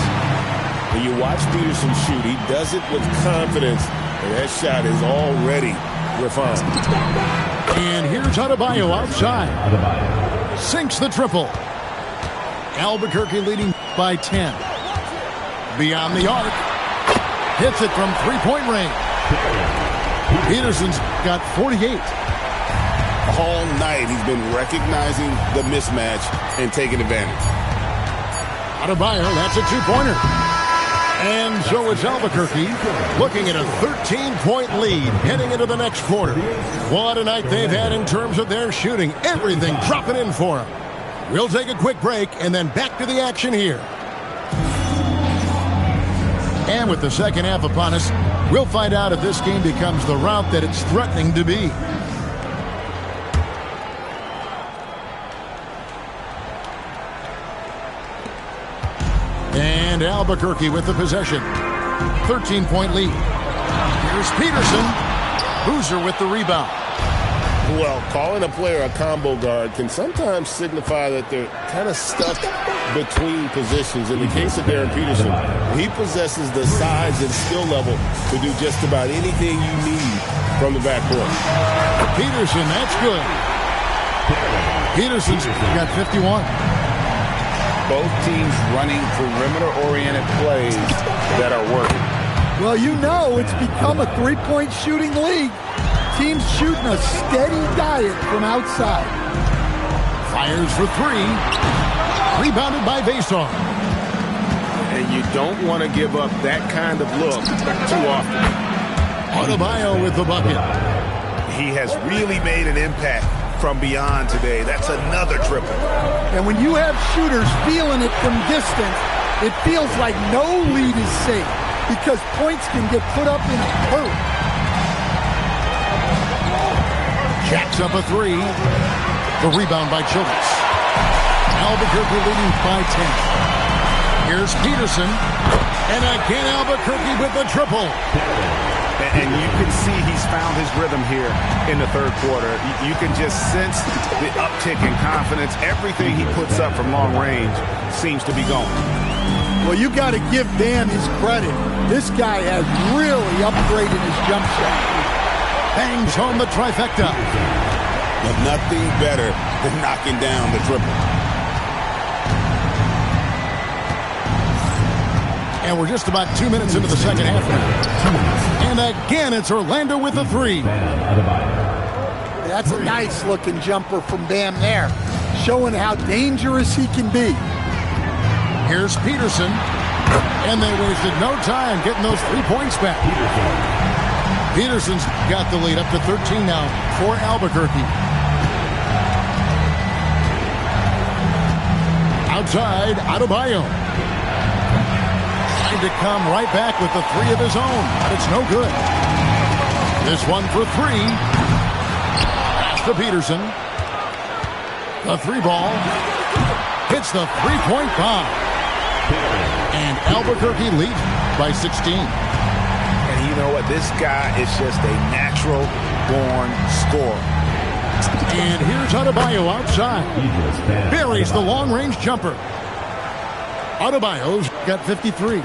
When you watch Peterson shoot, he does it with confidence, and that shot is already refined. And here's Adebayo outside. Sinks the triple. Albuquerque leading by 10. Beyond the arc. Hits it from three-point range. Peterson's got 48. All night he's been recognizing the mismatch and taking advantage. Adebayo, that's a 2-pointer. And so it's Albuquerque looking at a 13-point lead heading into the next quarter. What a night they've had in terms of their shooting. Everything dropping in for them. We'll take a quick break and then back to the action here. And with the second half upon us, we'll find out if this game becomes the rout that it's threatening to be. And Albuquerque with the possession. 13-point lead. Here's Peterson. Boozer with the rebound. Well, calling a player a combo guard can sometimes signify that they're kind of stuck between positions. In the case of Darren Peterson, he possesses the size and skill level to do just about anything you need from the backcourt. Peterson, that's good. Peterson's got 51. Both teams running perimeter-oriented plays that are working. Well, you know it's become a three-point shooting league. Teams shooting a steady diet from outside. Fires for 3. Rebounded by Vason. And you don't want to give up that kind of look too often. Adebayo with the bucket. He has really made an impact from beyond today. That's another triple. And when you have shooters feeling it from distance, it feels like no lead is safe because points can get put up in a hurry. Jacks up a three. The rebound by Childress. Albuquerque leading by 10. Here's Peterson. And again Albuquerque with the triple. And you can see he's found his rhythm here in the third quarter. You can just sense the uptick in confidence. Everything he puts up from long range seems to be going. Well, you got to give Bam his credit. This guy has really upgraded his jump shot. Bangs home the trifecta. But nothing better than knocking down the triple. And we're just about 2 minutes into the second half now. And again, it's Orlando with the three. That's a nice-looking jumper from Bam there, showing how dangerous he can be. Here's Peterson. And they wasted no time getting those 3 points back. Peterson's got the lead up to 13 now for Albuquerque. Outside, Adebayo. To come right back with the three of his own. It's no good. This one for three. Pass to Peterson. The three ball. Hits the three-point bomb. And Albuquerque leads by 16. And you know what? This guy is just a natural-born scorer. And here's Adebayo outside. Buries the long-range jumper. Adebayo's got 53.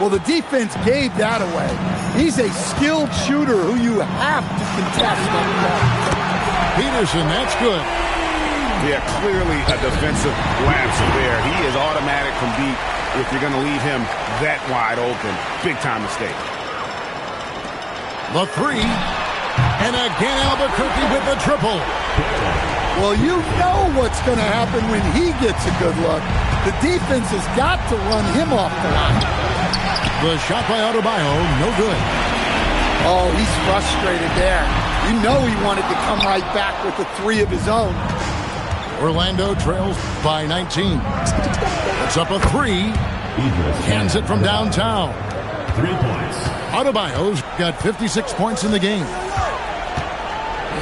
Well, the defense gave that away. He's a skilled shooter who you have to contest on the ball. Peterson, that's good. Yeah, clearly a defensive lapse there. He is automatic from deep if you're going to leave him that wide open. Big-time mistake. The three. And again, Albuquerque with the triple. Well, you know what's going to happen when he gets a good look. The defense has got to run him off the line. The shot by Adebayo, no good. Oh, he's frustrated there. You know he wanted to come right back with the three of his own. Orlando trails by 19. It's up a three. Cans it from downtown. 3 points. Adebayo's got 56 points in the game.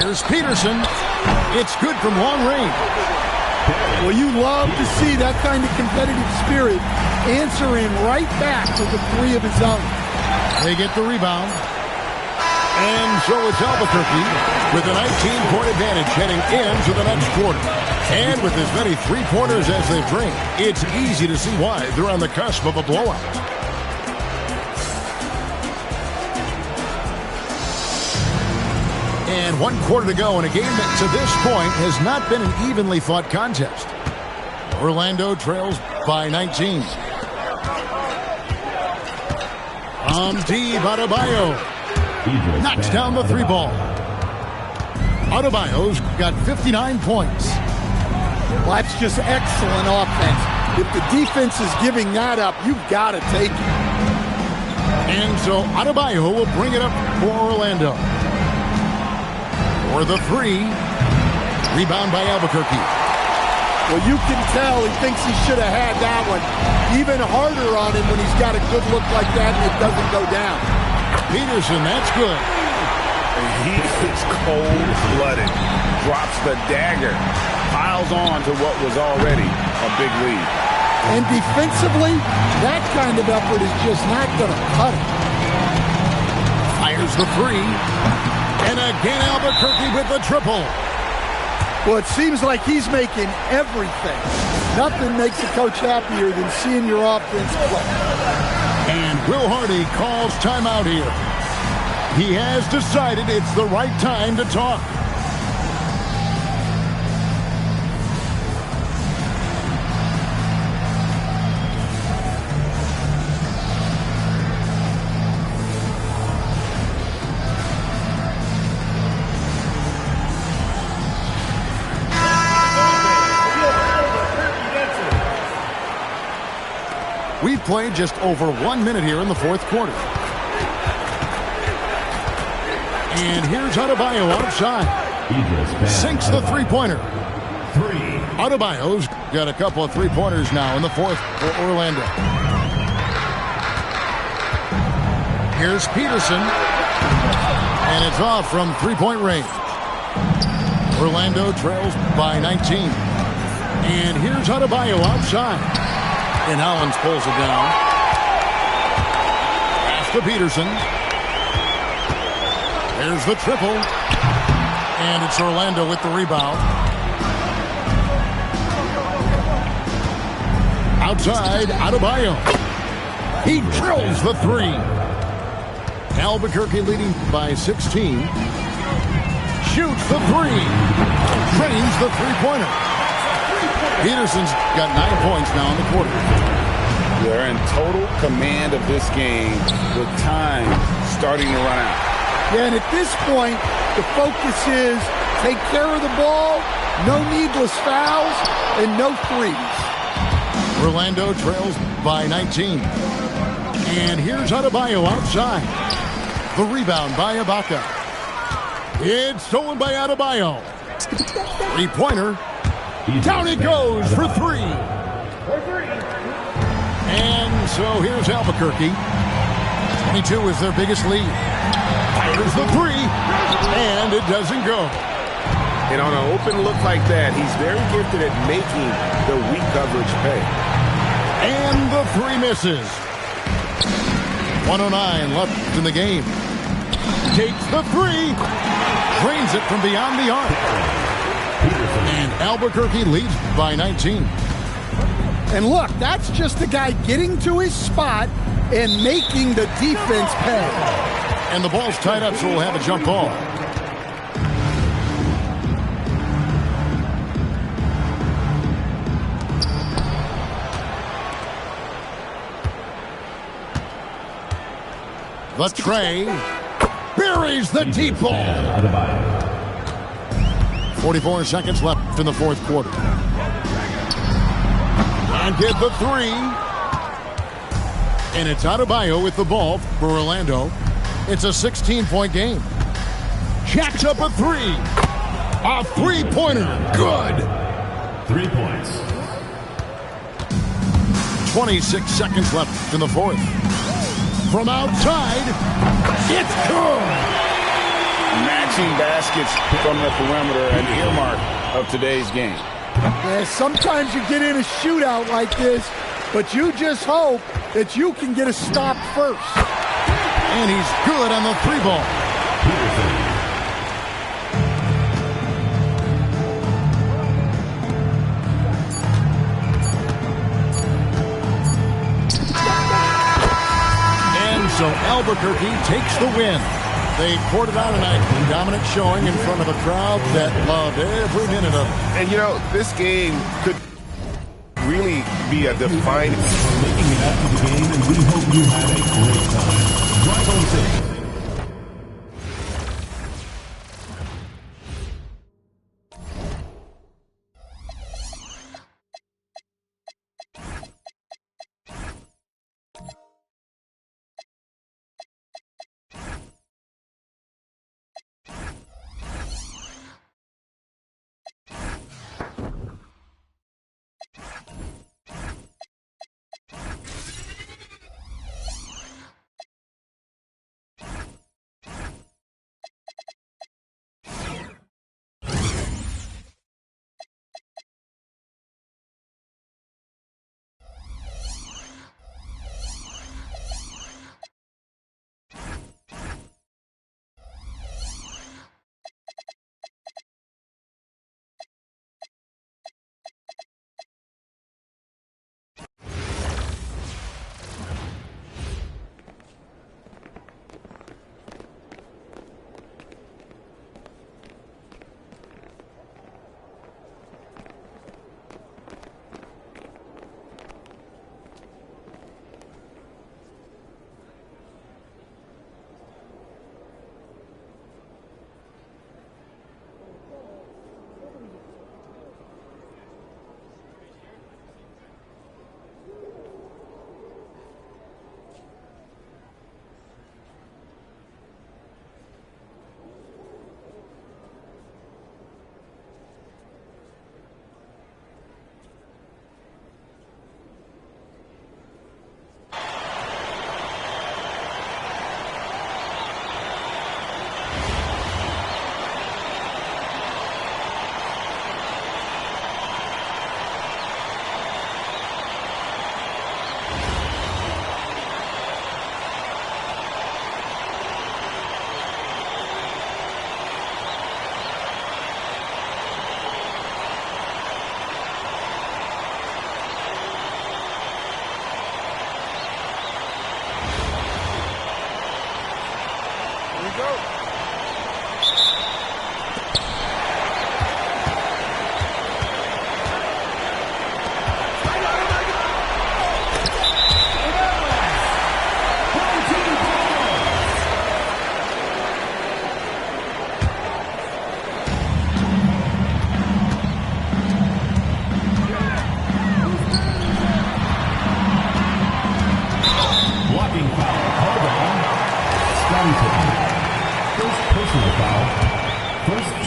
Here's Peterson. It's good from long range. Well, you love to see that kind of competitive spirit answering right back to the three of his own. They get the rebound. And so it's Albuquerque with a 19-point advantage heading into the next quarter. And with as many three-pointers as they've drained, it's easy to see why they're on the cusp of a blowout. And 1 quarter to go in a game that to this point has not been an evenly fought contest. Orlando trails by 19. Deep, Adebayo knocks down the three ball. Adebayo's got 59 points. Well, that's just excellent offense. If the defense is giving that up, you've got to take it. And so Adebayo will bring it up for Orlando. For the three. Rebound by Albuquerque. Well, you can tell he thinks he should have had that one. Even harder on him when he's got a good look like that and it doesn't go down. Peterson, that's good. He is cold-blooded. Drops the dagger. Piles on to what was already a big lead. And defensively, that kind of effort is just not going to cut it. Fires the three. And again, Albuquerque with the triple. Well, it seems like he's making everything. Nothing makes a coach happier than seeing your offense play. And Will Hardy calls timeout here. He has decided it's the right time to talk. played just over 1 minute here in the fourth quarter. And here's Adebayo outside. Sinks the three-pointer. Adebayo's got a couple of three-pointers now in the fourth for Orlando. Here's Peterson. And it's off from three-point range. Orlando trails by 19. And here's Adebayo outside. And Hollins pulls it down. Pass to Peterson. There's the triple. And it's Orlando with the rebound. Outside, Adebayo. He drills the three. Albuquerque leading by 16. Shoots the three. Drains the three-pointer. Peterson's got 9 points now in the quarter. They're in total command of this game with time starting to run out. Yeah, and at this point, the focus is take care of the ball, no needless fouls, and no threes. Orlando trails by 19. And here's Adebayo outside. The rebound by Ibaka. It's stolen by Adebayo. Three-pointer. Down it goes for three. And so here's Albuquerque. 22 is their biggest lead. Fires the three. And it doesn't go. And on an open look like that, he's very gifted at making the weak coverage pay. And the three misses. 109 left in the game. Takes the three. Drains it from beyond the arc. And Albuquerque leads by 19. And look, that's just a guy getting to his spot and making the defense pay. And the ball's tied up, so we'll have a jump ball. The tray buries the deep ball. 44 seconds left in the fourth quarter. And get the three. And it's Adebayo with the ball for Orlando. It's a 16-point game. Jacks up a three. A three-pointer. Good. 3 points. 26 seconds left in the fourth. From outside, it's good. Matching baskets from the perimeter, an earmark of today's game. Yeah, sometimes you get in a shootout like this, but you just hope that you can get a stop first. And he's good on the three ball. So Albuquerque takes the win. They poured it out tonight. Dominant showing in front of a crowd that loved every minute of it. And, you know, this game could really be a defining. For making it after the game, and we hope you had a great time. Drive home safe.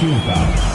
Team foul.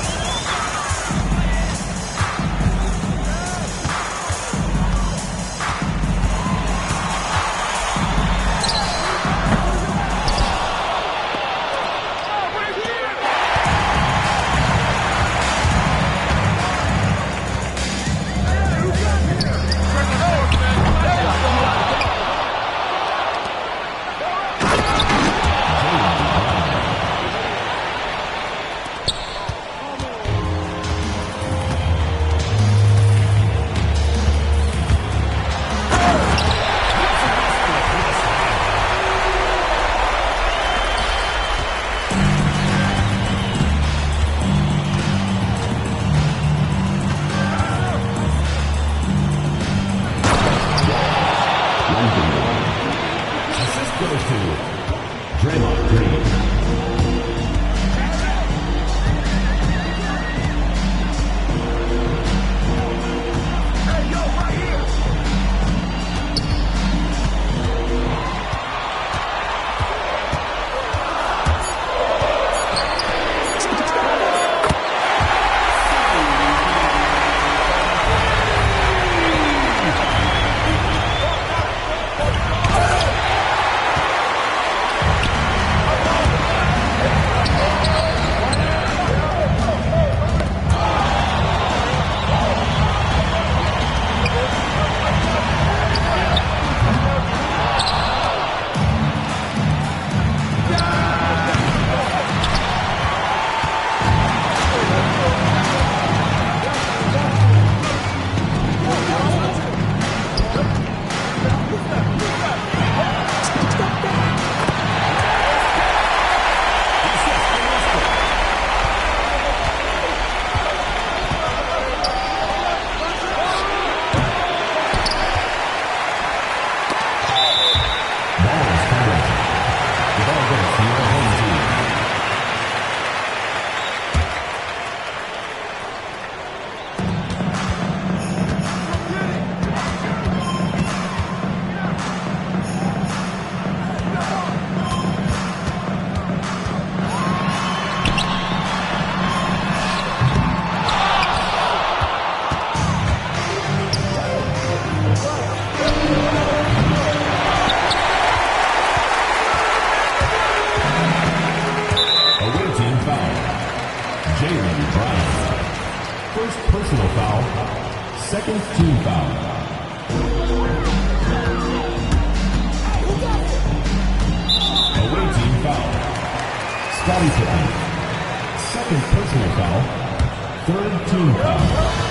Personal foul. Second team foul. Away team foul. Scotty Pippen. Second personal foul. Third team foul.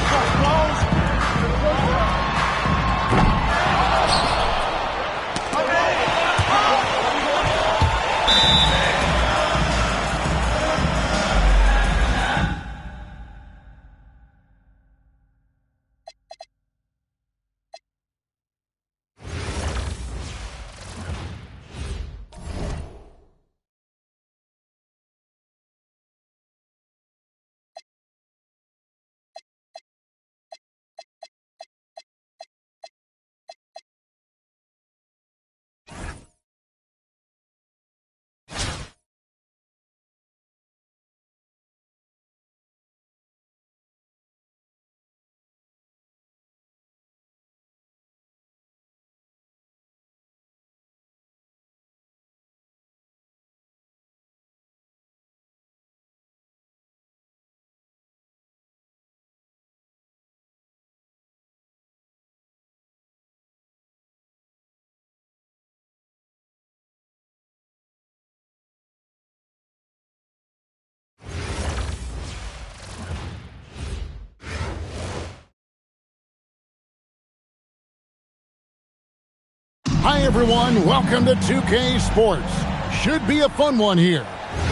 Hi, everyone. Welcome to 2K Sports. Should be a fun one here.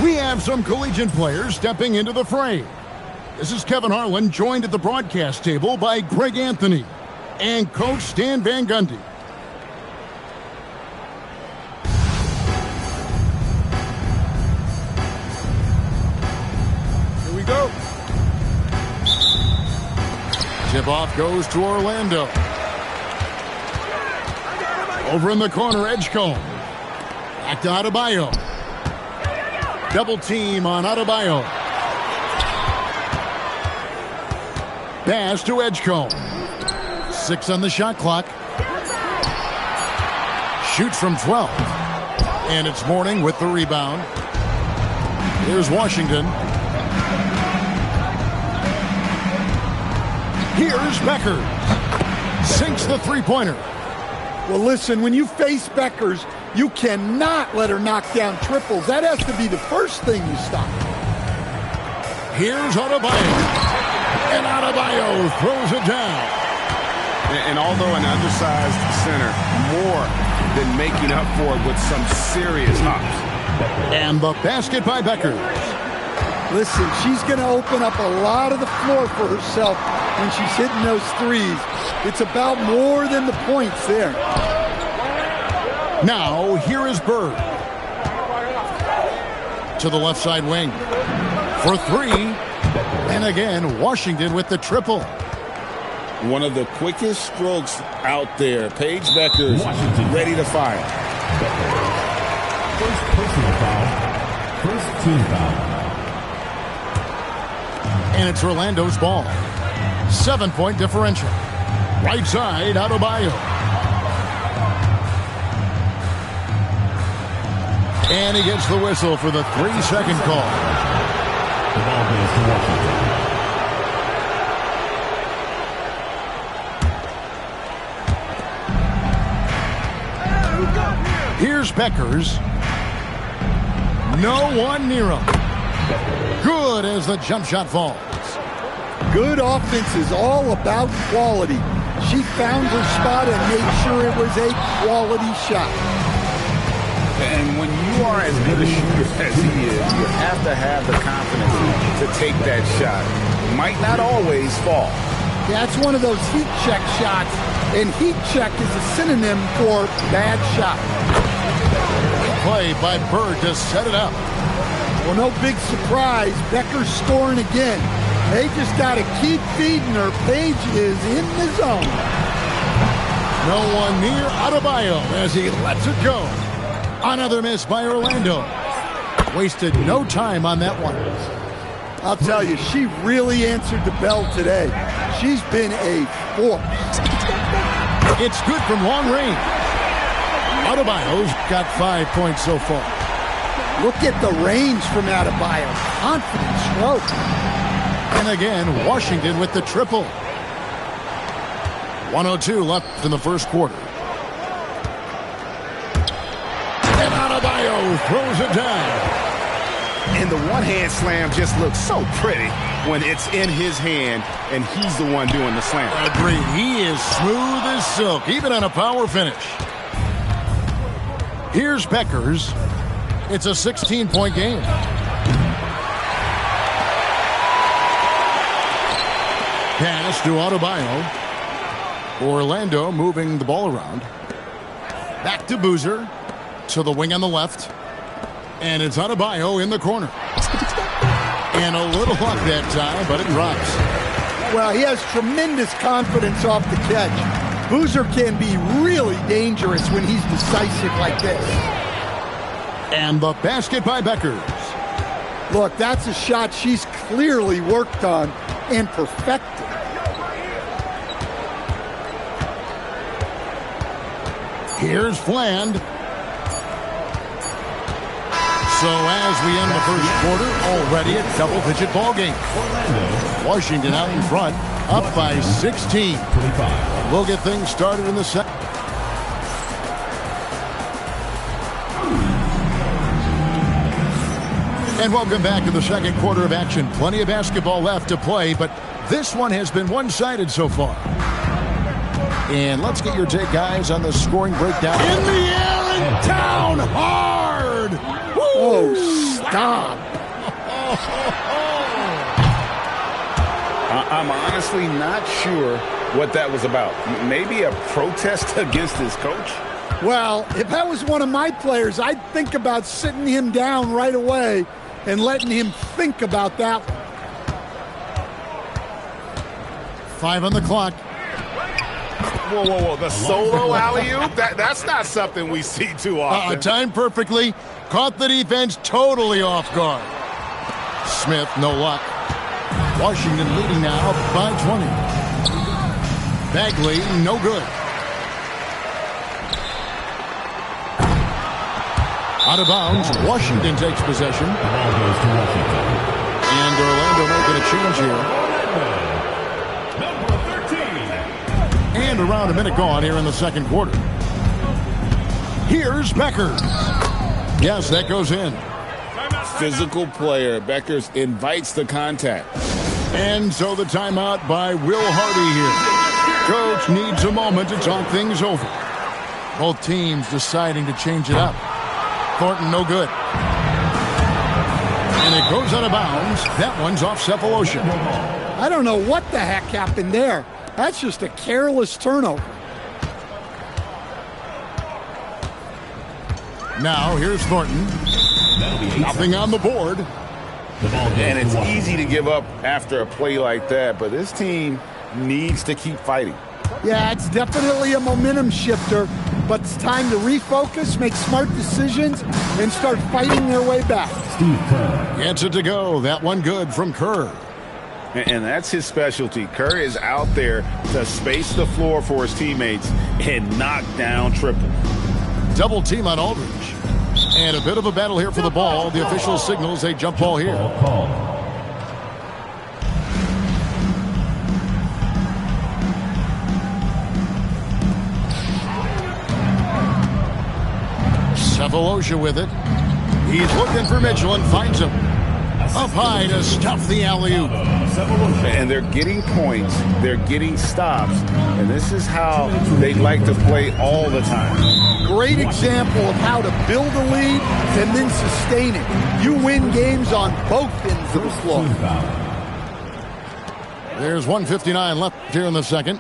We have some collegiate players stepping into the fray. This is Kevin Harlan, joined at the broadcast table by Greg Anthony and Coach Stan Van Gundy. Here we go. Tip-off goes to Orlando. Over in the corner, Edgecombe. Back to Adebayo. Double team on Adebayo. Pass to Edgecombe. 6 on the shot clock. Shoots from 12. And it's Mourning with the rebound. Here's Washington. Here's Becker. Sinks the three-pointer. Well, listen, when you face Beckers, you cannot let her knock down triples. That has to be the first thing you stop. Here's Adebayo. And Adebayo throws it down. And although an undersized center, more than making up for it with some serious hops. And the basket by Becker. Listen, she's going to open up a lot of the floor for herself when she's hitting those threes. It's about more than the points there. Now, here is Bird. To the left side wing. For 3. And again, Washington with the triple. One of the quickest strokes out there. Paige Becker's ready to fire. First personal foul. First team foul. And it's Orlando's ball. 7-point differential. Right side, Adebayo. And he gets the whistle for the 3-second call. The ball goes to Washington. Here's Beckers. No one near him. Good as the jump shot falls. Good offense is all about quality. She found her spot and made sure it was a quality shot. And when you are as good a shooter as he is, you have to have the confidence to take that shot. Might not always fall. That's one of those heat check shots, and heat check is a synonym for bad shot. Play by Bird to set it up. Well, no big surprise. Becker's scoring again. They just got to keep feeding her. Paige is in the zone. No one near Adebayo as he lets it go. Another miss by Orlando. Wasted no time on that one. I'll tell you, she really answered the bell today. She's been a force. It's good from long range. Adebayo's got 5 points so far. Look at the range from Adebayo. Confident stroke. And again, Washington with the triple. 1:02 left in the first quarter. And Adebayo throws it down. And the one-hand slam just looks so pretty when it's in his hand and he's the one doing the slam. Agreed. He is smooth as silk, even on a power finish. Here's Beckers. It's a 16-point game. Pass to Adebayo. Orlando moving the ball around. Back to Boozer. To the wing on the left. And it's Adebayo in the corner. And a little luck that time, but it drops. Well, he has tremendous confidence off the catch. Boozer can be really dangerous when he's decisive like this. And the basket by Beckers. Look, that's a shot she's clearly worked on and perfected. Here's Fland. So as we end the first quarter, already a double-digit ball game. Washington out in front, up by 16. We'll get things started in the second. And welcome back to the second quarter of action. Plenty of basketball left to play, but this one has been one-sided so far. And let's get your take, guys, on the scoring breakdown. In the air and down hard! Woo! Oh, stop. I'm honestly not sure what that was about. Maybe a protest against his coach? Well, if that was one of my players, I'd think about sitting him down right away and letting him think about that one. 5 on the clock. Whoa, whoa, whoa. The solo alley-oop? That's not something we see too often. Timed perfectly. Caught the defense totally off guard. Smith, no luck. Washington leading now by 20. Bagley, no good. Out of bounds. Washington takes possession. And Orlando making a change here. And around a minute gone here in the second quarter. Here's Beckers. Yes, that goes in. Physical player. Beckers invites the contact. And so the timeout by Will Hardy here. Coach needs a moment to talk things over. Both teams deciding to change it up. Thornton, no good. And it goes out of bounds. That one's off Cephalosha. I don't know what the heck happened there. That's just a careless turnover. Now here's Thornton. Nothing on the board. And it's easy to give up after a play like that, but this team needs to keep fighting. Yeah, it's definitely a momentum shifter, but it's time to refocus, make smart decisions, and start fighting their way back. Steve Kerr. Gets it to go. That one good from Kerr. And that's his specialty. Kerr is out there to space the floor for his teammates and knock down triples. Double team on Aldridge. And a bit of a battle here for the ball. The official signals a jump ball here. Cephalosha with it. He's looking for Mitchell and finds him. Up high to stuff the alley-oop. And they're getting points. They're getting stops. And this is how they like to play all the time. Great example of how to build a lead and then sustain it. You win games on both ends of the floor. There's 1:59 left here in the second.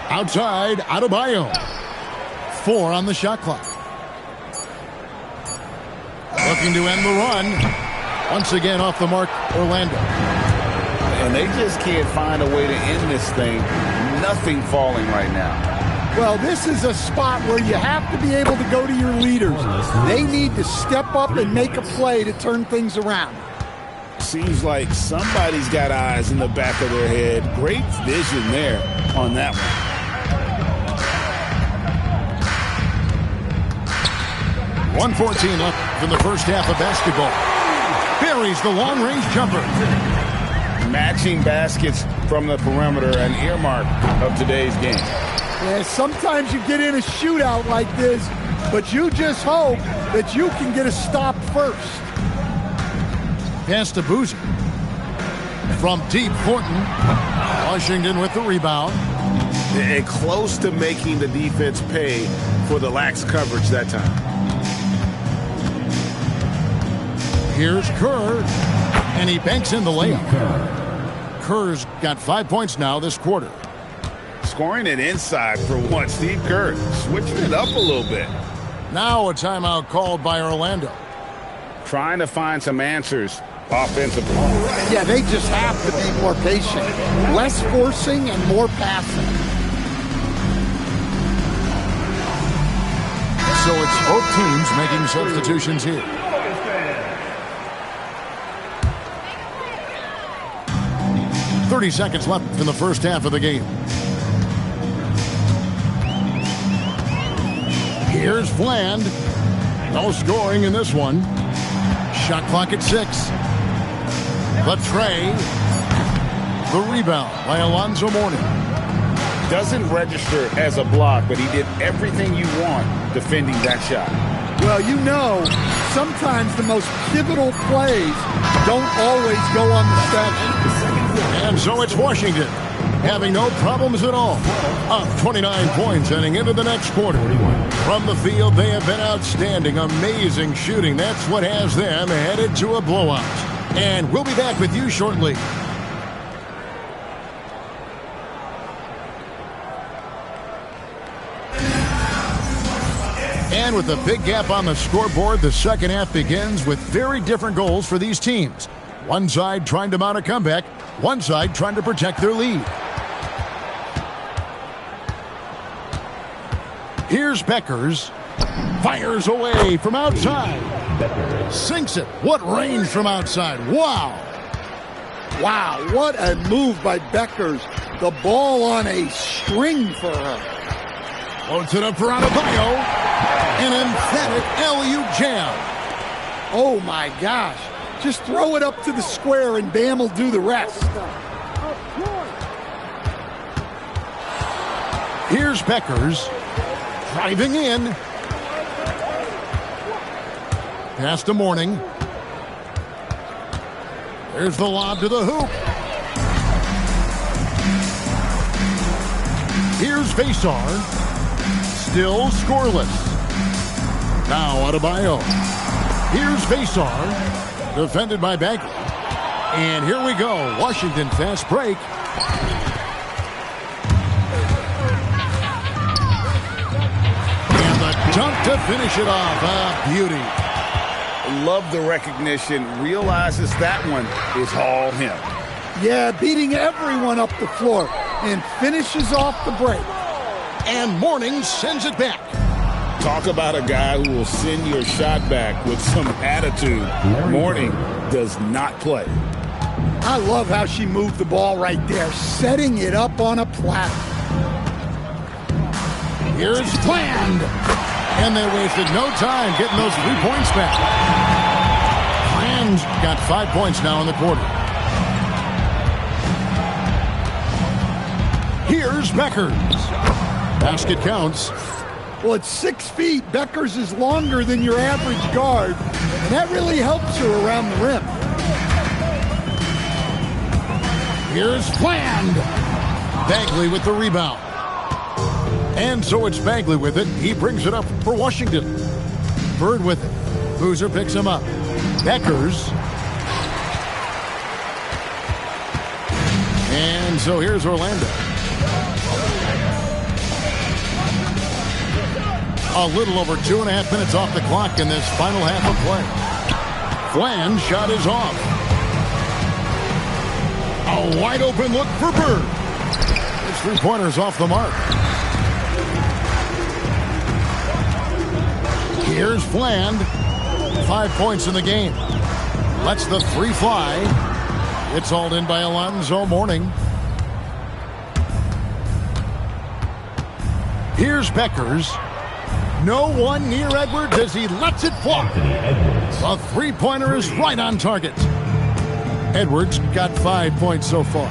Outside, Adebayo. 4 on the shot clock. Looking to end the run. Once again off the mark, Orlando. And they just can't find a way to end this thing. Nothing falling right now. Well, this is a spot where you have to be able to go to your leaders. They need to step up and make a play to turn things around. Seems like somebody's got eyes in the back of their head. Great vision there on that one. 1:14 left in the first half of basketball. Buries the long-range jumper. Matching baskets from the perimeter, an earmark of today's game. Yeah, sometimes you get in a shootout like this, but you just hope that you can get a stop first. Pass to Boozer. From deep, Thornton. Washington with the rebound. And close to making the defense pay for the lax coverage that time. Here's Kerr, and he banks in the layup. Kerr's got 5 points now this quarter. Scoring it inside for one. Steve Kerr switching it up a little bit. Now a timeout called by Orlando. Trying to find some answers offensively. Yeah, they just have to be more patient. Less forcing and more passing. So it's both teams making substitutions here. .30 seconds left in the first half of the game. Here's Fland. No scoring in this one. Shot clock at 6. The tray. The rebound by Alonzo Mourning. Doesn't register as a block, but he did everything you want defending that shot. Well, you know, sometimes the most pivotal plays don't always go on the statue. And so it's Washington having no problems at all. Up 29 points heading into the next quarter. From the field, they have been outstanding. Amazing shooting. That's what has them headed to a blowout. And we'll be back with you shortly. And with a big gap on the scoreboard, the second half begins with very different goals for these teams. One side trying to mount a comeback, one side trying to protect their lead. Here's Beckers. Fires away from outside. Sinks it. What range from outside. Wow. Wow, what a move by Beckers. The ball on a string for her. Loads it up for Adebayo. An emphatic alley-oop jam. Oh, my gosh. Just throw it up to the square and Bam will do the rest. Here's Beckers. Driving in. Pass to Mourning. There's the lob to the hoop. Here's Vasar. Still scoreless. Now Adebayo. Here's Vasar. Defended by Bagley. And here we go. Washington fast break. And the dunk to finish it off. A beauty. Love the recognition. Realizes that one is all him. Yeah, beating everyone up the floor and finishes off the break. And Mourning sends it back. Talk about a guy who will send your shot back with some attitude. Mourning does not play. I love how she moved the ball right there, setting it up on a platter. Here's planned. And they wasted no time getting those 3 points back. Planned got 5 points now in the quarter. Here's Beckers. Basket counts. Well, at 6 feet, Beckers is longer than your average guard, and that really helps her around the rim. Here's planned. Bagley with the rebound. And so it's Bagley with it. He brings it up for Washington. Bird with it. Boozer picks him up. Beckers. And so here's Orlando. A little over 2.5 minutes off the clock in this final half of play. Flan's shot is off. A wide open look for Bird. His three-pointer's off the mark. Here's Fland. 5 points in the game. Lets the three fly. It's hauled in by Alonzo Mourning. Here's Beckers. No one near Edwards as he lets it fly. The three-pointer is right on target. Edwards got 5 points so far.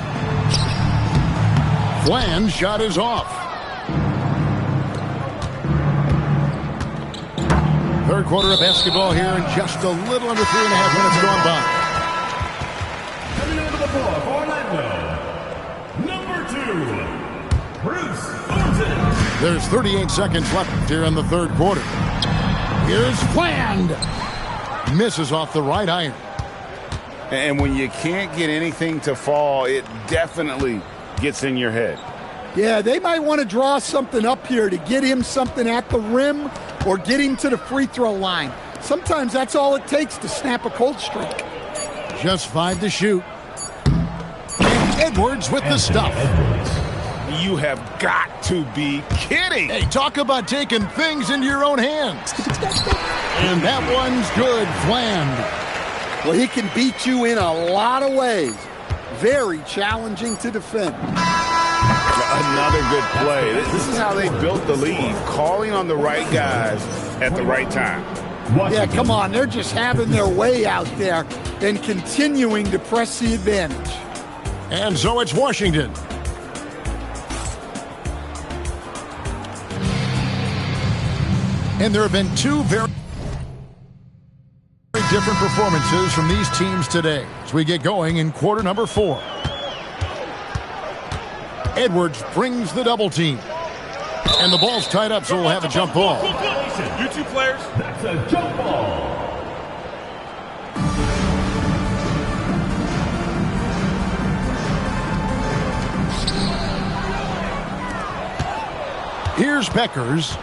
Fland's shot is off. Third quarter of basketball here in just a little under 3.5 minutes gone by. Coming over the floor for Orlando, number 2, Bruce Thornton. There's 38 seconds left here in the third quarter. Here's Fland. Misses off the right iron. And when you can't get anything to fall, it definitely gets in your head. Yeah, they might want to draw something up here to get him something at the rim or get him to the free throw line. Sometimes that's all it takes to snap a cold streak. Just 5 to shoot. And Edwards with the stuff. You have got to be kidding. Hey, talk about taking things into your own hands. And that one's good, Fland. Well, he can beat you in a lot of ways. Very challenging to defend. Another good play. This is how they built the lead, calling on the right guys at the right time. Yeah, come on. They're just having their way out there and continuing to press the advantage. And so it's Washington. And there have been two very different performances from these teams today as we get going in quarter number 4. Edwards brings the double team. And the ball's tied up, so we'll have a jump ball. You two players. That's a jump ball. Here's Beckers.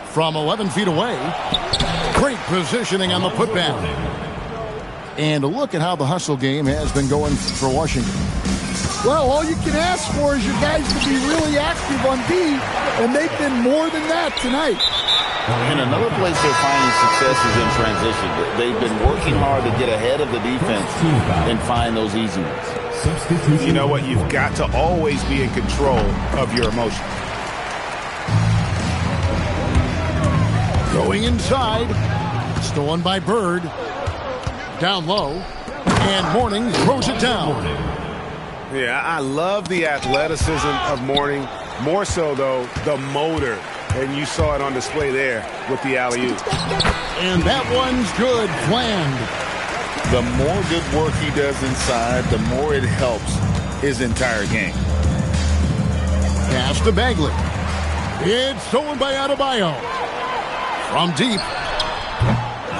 From 11 feet away. Great positioning on the putback. And look at how the hustle game has been going for Washington. Well, all you can ask for is your guys to be really active on D, and they've been more than that tonight. And another place they're finding success is in transition. They've been working hard to get ahead of the defense and find those easy ones. You know what? You've got to always be in control of your emotions. Going inside. Stolen by Bird. Down low. And Mourning throws it down. Yeah, I love the athleticism of Mourning. More so, though, the motor. And you saw it on display there with the alley-oop. And that one's good. Planned. The more good work he does inside, the more it helps his entire game. Pass to Bagley. It's stolen by Adebayo. From deep.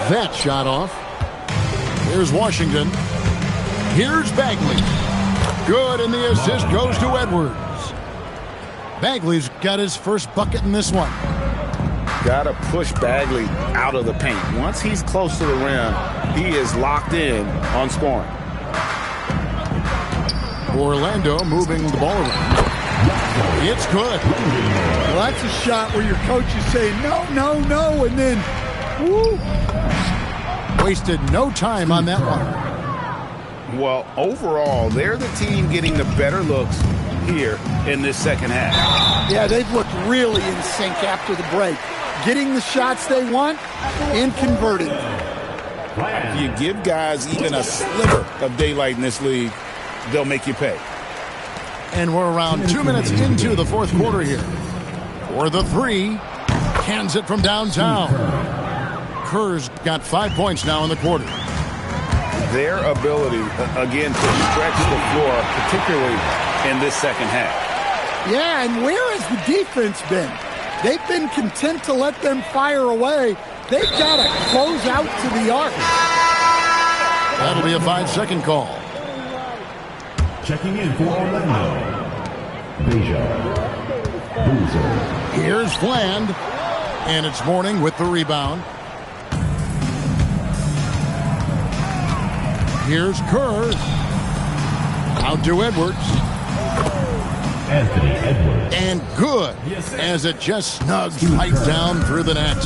That shot off. Here's Washington. Here's Bagley. Good, and the assist goes to Edwards. Bagley's got his first bucket in this one. Got to push Bagley out of the paint. Once he's close to the rim, he is locked in on scoring. Orlando moving the ball around. It's good. Well, that's a shot where your coach is saying, no, no, no, and then, woo. Wasted no time on that one. Well, overall, they're the team getting the better looks here in this second half. Yeah, they've looked really in sync after the break. Getting the shots they want and converting them. If you give guys even a sliver of daylight in this league, they'll make you pay. And we're around 2 minutes into the fourth quarter here. For the three, cans it from downtown. Kerr's got 5 points now in the quarter. Their ability, again, to stretch the floor, particularly in this second half. Yeah, and where has the defense been? They've been content to let them fire away. They've got to close out to the arc. That'll be a 5-second call. Checking in for Orlando. Deja. Boozer. Here's Fland. And it's Mourning with the rebound. Here's Kerr. Out to Edwards. Anthony Edwards. And good, as it just snugs right down through the net.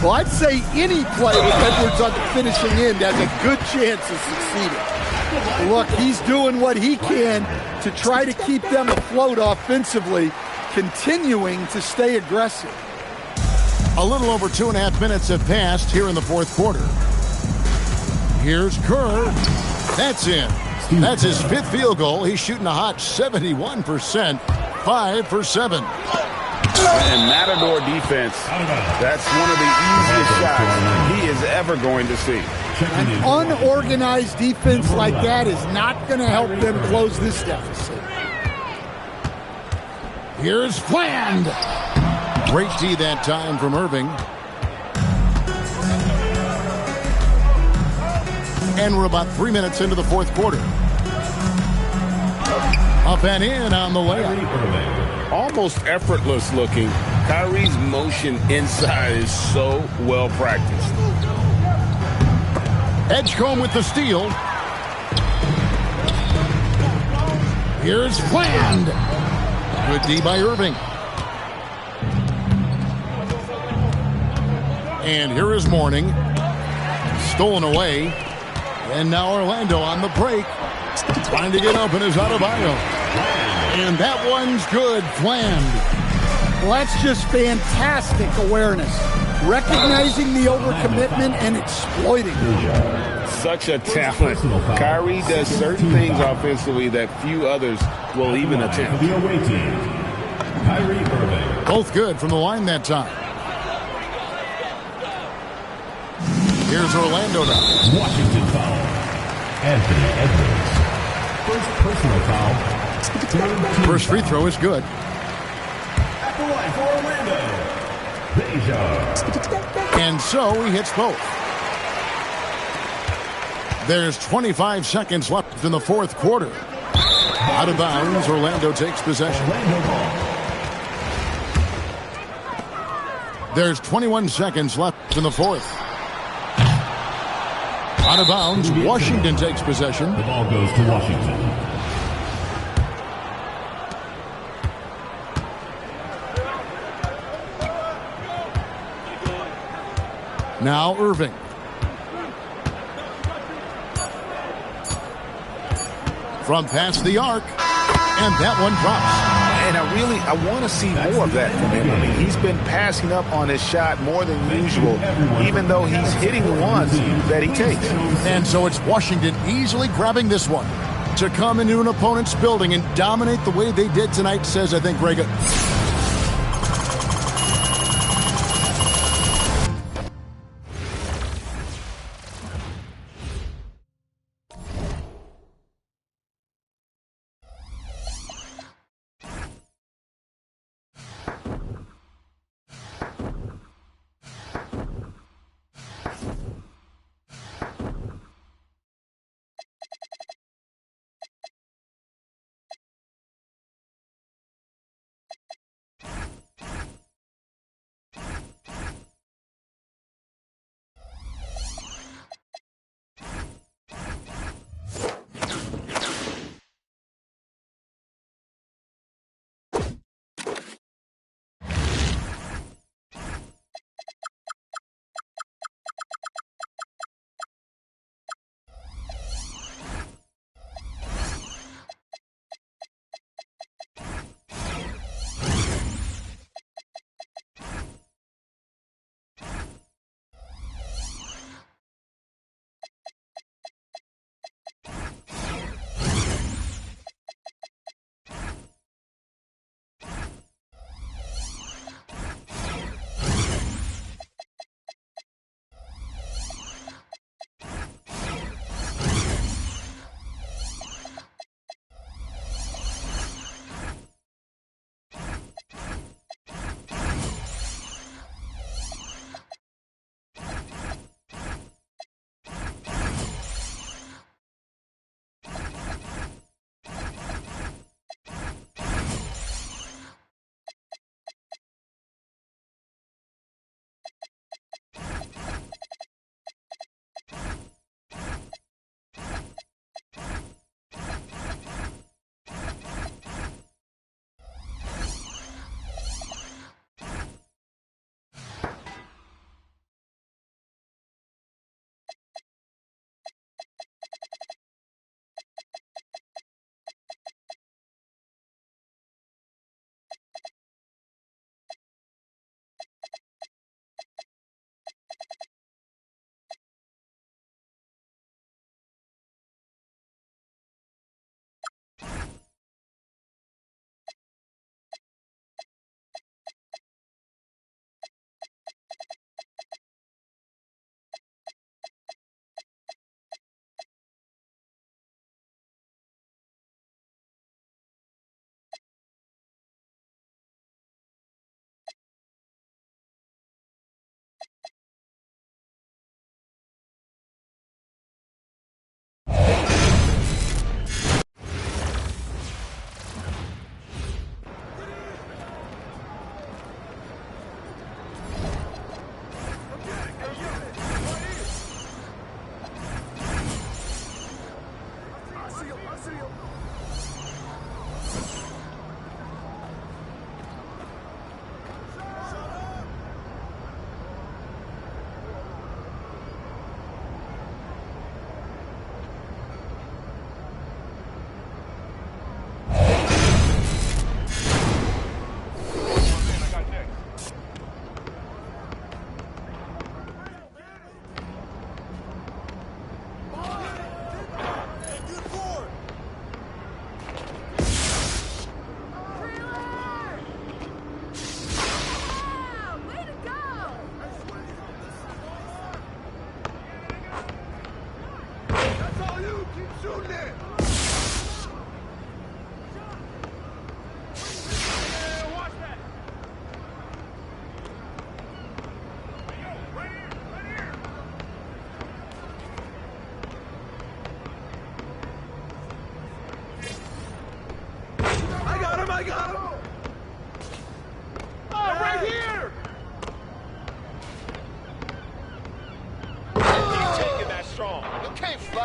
Well, I'd say any play with Edwards on the finishing end has a good chance of succeeding. Look, he's doing what he can to try to keep them afloat offensively, continuing to stay aggressive. A little over 2.5 minutes have passed here in the fourth quarter. Here's Kerr. That's in. That's his 5th field goal. He's shooting a hot 71%, 5 for 7. And Matador defense, that's one of the easiest shots he is ever going to see. An unorganized defense like that is not going to help them close this deficit. Here's Fland. Great D that time from Irving. And we're about 3 minutes into the fourth quarter. Up and in on the layup. Almost effortless looking. Kyrie's motion inside is so well practiced. Edgecombe with the steal. Here's Fland. Good D by Irving. And here is Mourning. Stolen away. And now Orlando on the break. Trying to get open is Adebayo. And that one's good. Planned. Well, that's just fantastic awareness. Recognizing the overcommitment and exploiting it. Such a talent. Kyrie does certain things offensively that few others will even attempt. The away team. Kyrie Irving. Both good from the line that time. Here's Orlando now. Washington foul. Anthony Edwards. First personal foul. Third team First free foul. throw is good. At the line for Orlando, Deja. And so he hits both. There's 25 seconds left in the fourth quarter. Out of bounds, Orlando takes possession. Orlando ball. There's 21 seconds left in the fourth. Out of bounds, Washington takes possession. The ball goes to Washington. Now Irving. From past the arc, and that one drops. And I want to see more of that from him. I mean, he's been passing up on his shot more than usual, even though he's hitting the ones that he takes. And so it's Washington easily grabbing this one. To come into an opponent's building and dominate the way they did tonight says, I think, very good.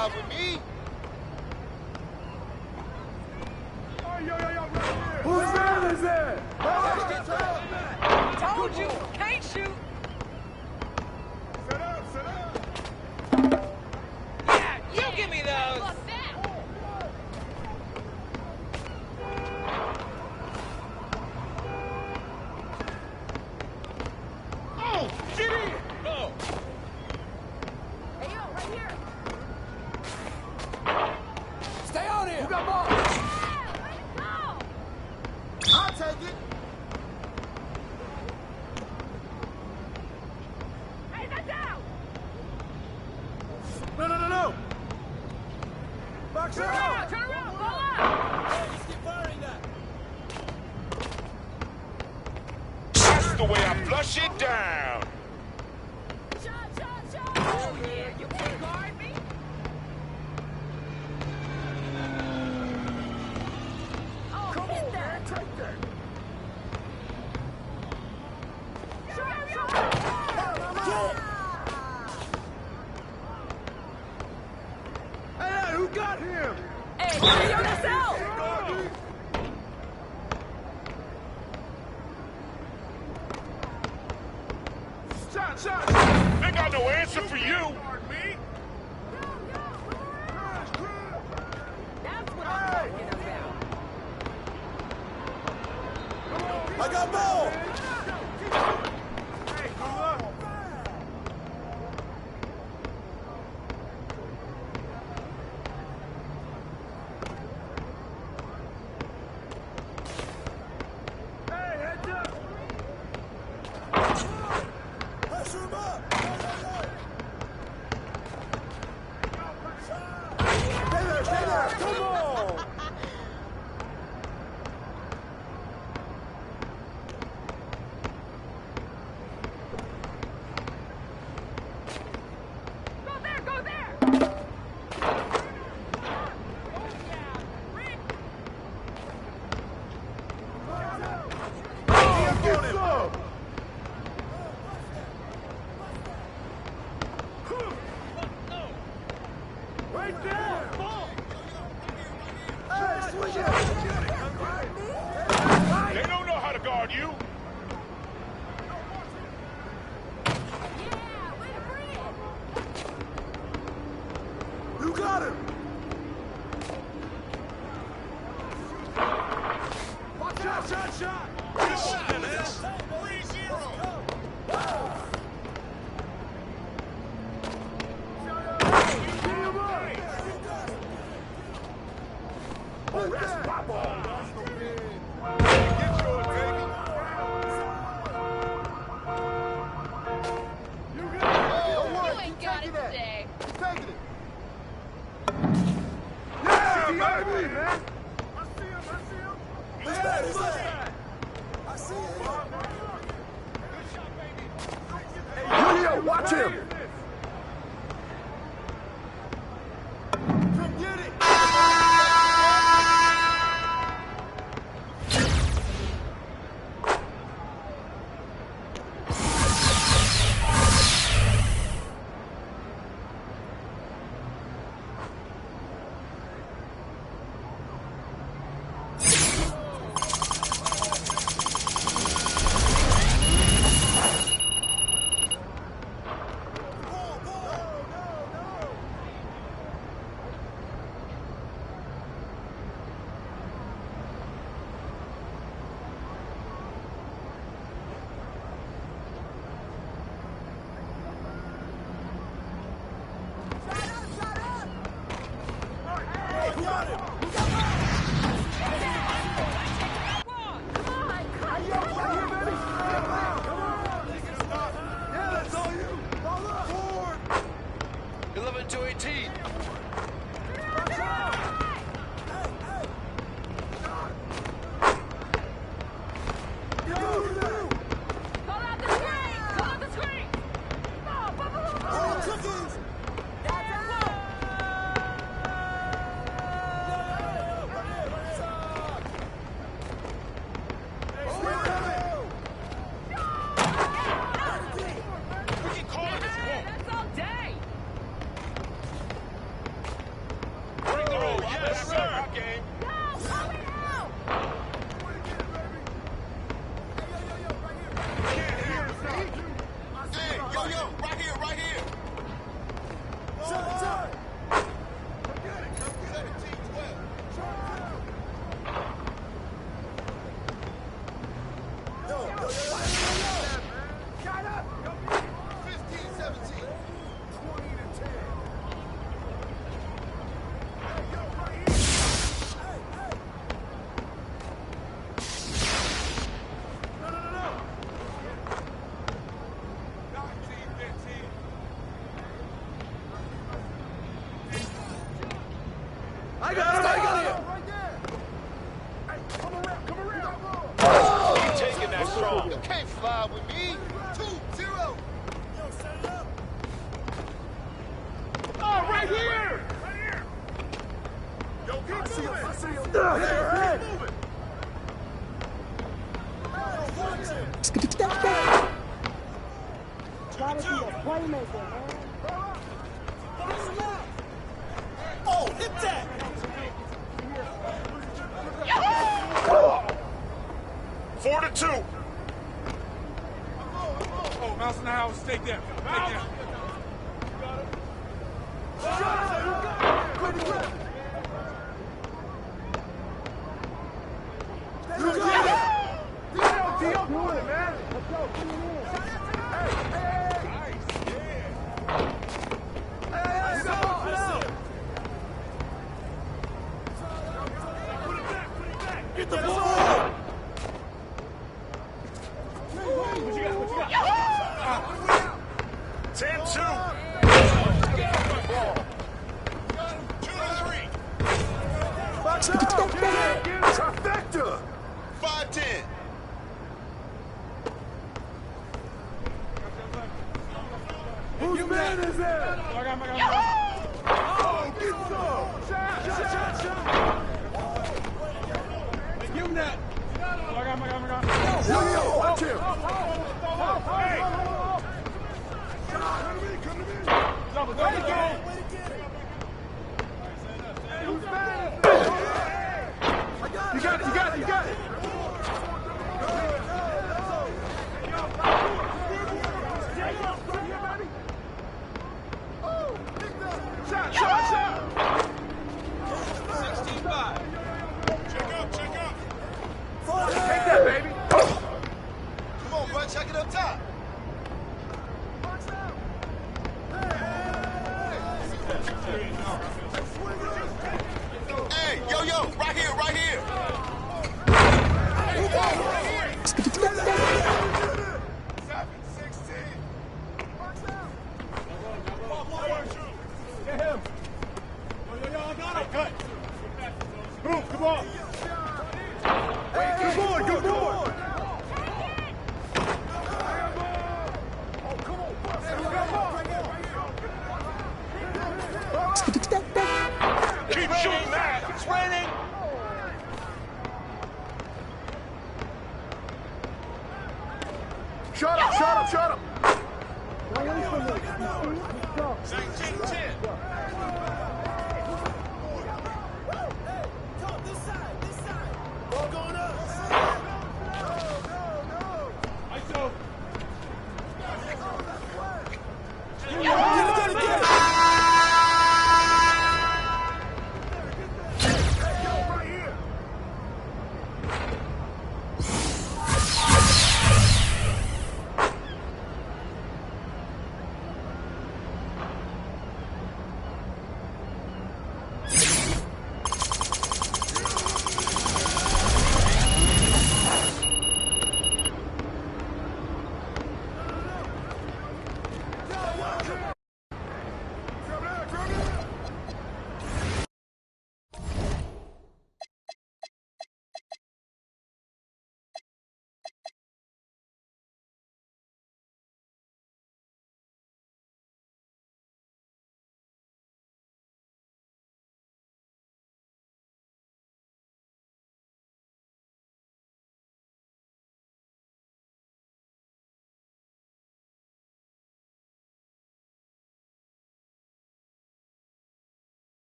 ride with me. Whose man is that? Told you, can't shoot. Set up, set up. Yeah, you give me those. Oh, get in. Oh. Hey, yo, right here. Stay on here. Who got ball? I'll take it. Hey, that's out. No. Box Turn out. around, ball up. Let's get firing that. That's the way I flush it down. Shot. Oh, yeah, you can guard me. Oh, hit that. Take that. Hey, who got him? Hey, you on this out. Shot. Ain't got no answer for you. That's what I'm talking about. I got ball. Hey, heads up. Pressure him up. Stay there. Come on. Go there. Get some. Right there. Hey, switch it. They don't know how to guard you. Yeah, way to bring it. You got him. Shot. Good shot, man. 3-0. Oh, that's my ball. Get yours, baby. You ain't got it today. Taking it. Yeah, baby, man. I see him. Who's that? I see him. Good shot, baby. Julio, watch him. Come get it. strong. You can't fly with me. 2-0. Yo, set it up. Oh, right here. Right here. Yo, keep moving. I see him. Keep moving. Try to be a playmaker, man. Oh, hit that. 4-2. Oh, mouse in the house. Take that. Take that. Get the ball! 10-2. 2-3. Trifecta. 5-10. Whose man is that? Oh, get some! Shot! Give him that! Yo, watch him! Hey! Come to me! There you go! Who's man? You got it! Shot! 16-5. Check up. Take that, baby. Come on, bro. Check it up top. Hey, yo, right here. 7-16. Get him. Yo, I got it. Cut. Boom, come on. Hey, good boy. Oh, come on. Keep shooting that. It's raining. Shut up. 19-10.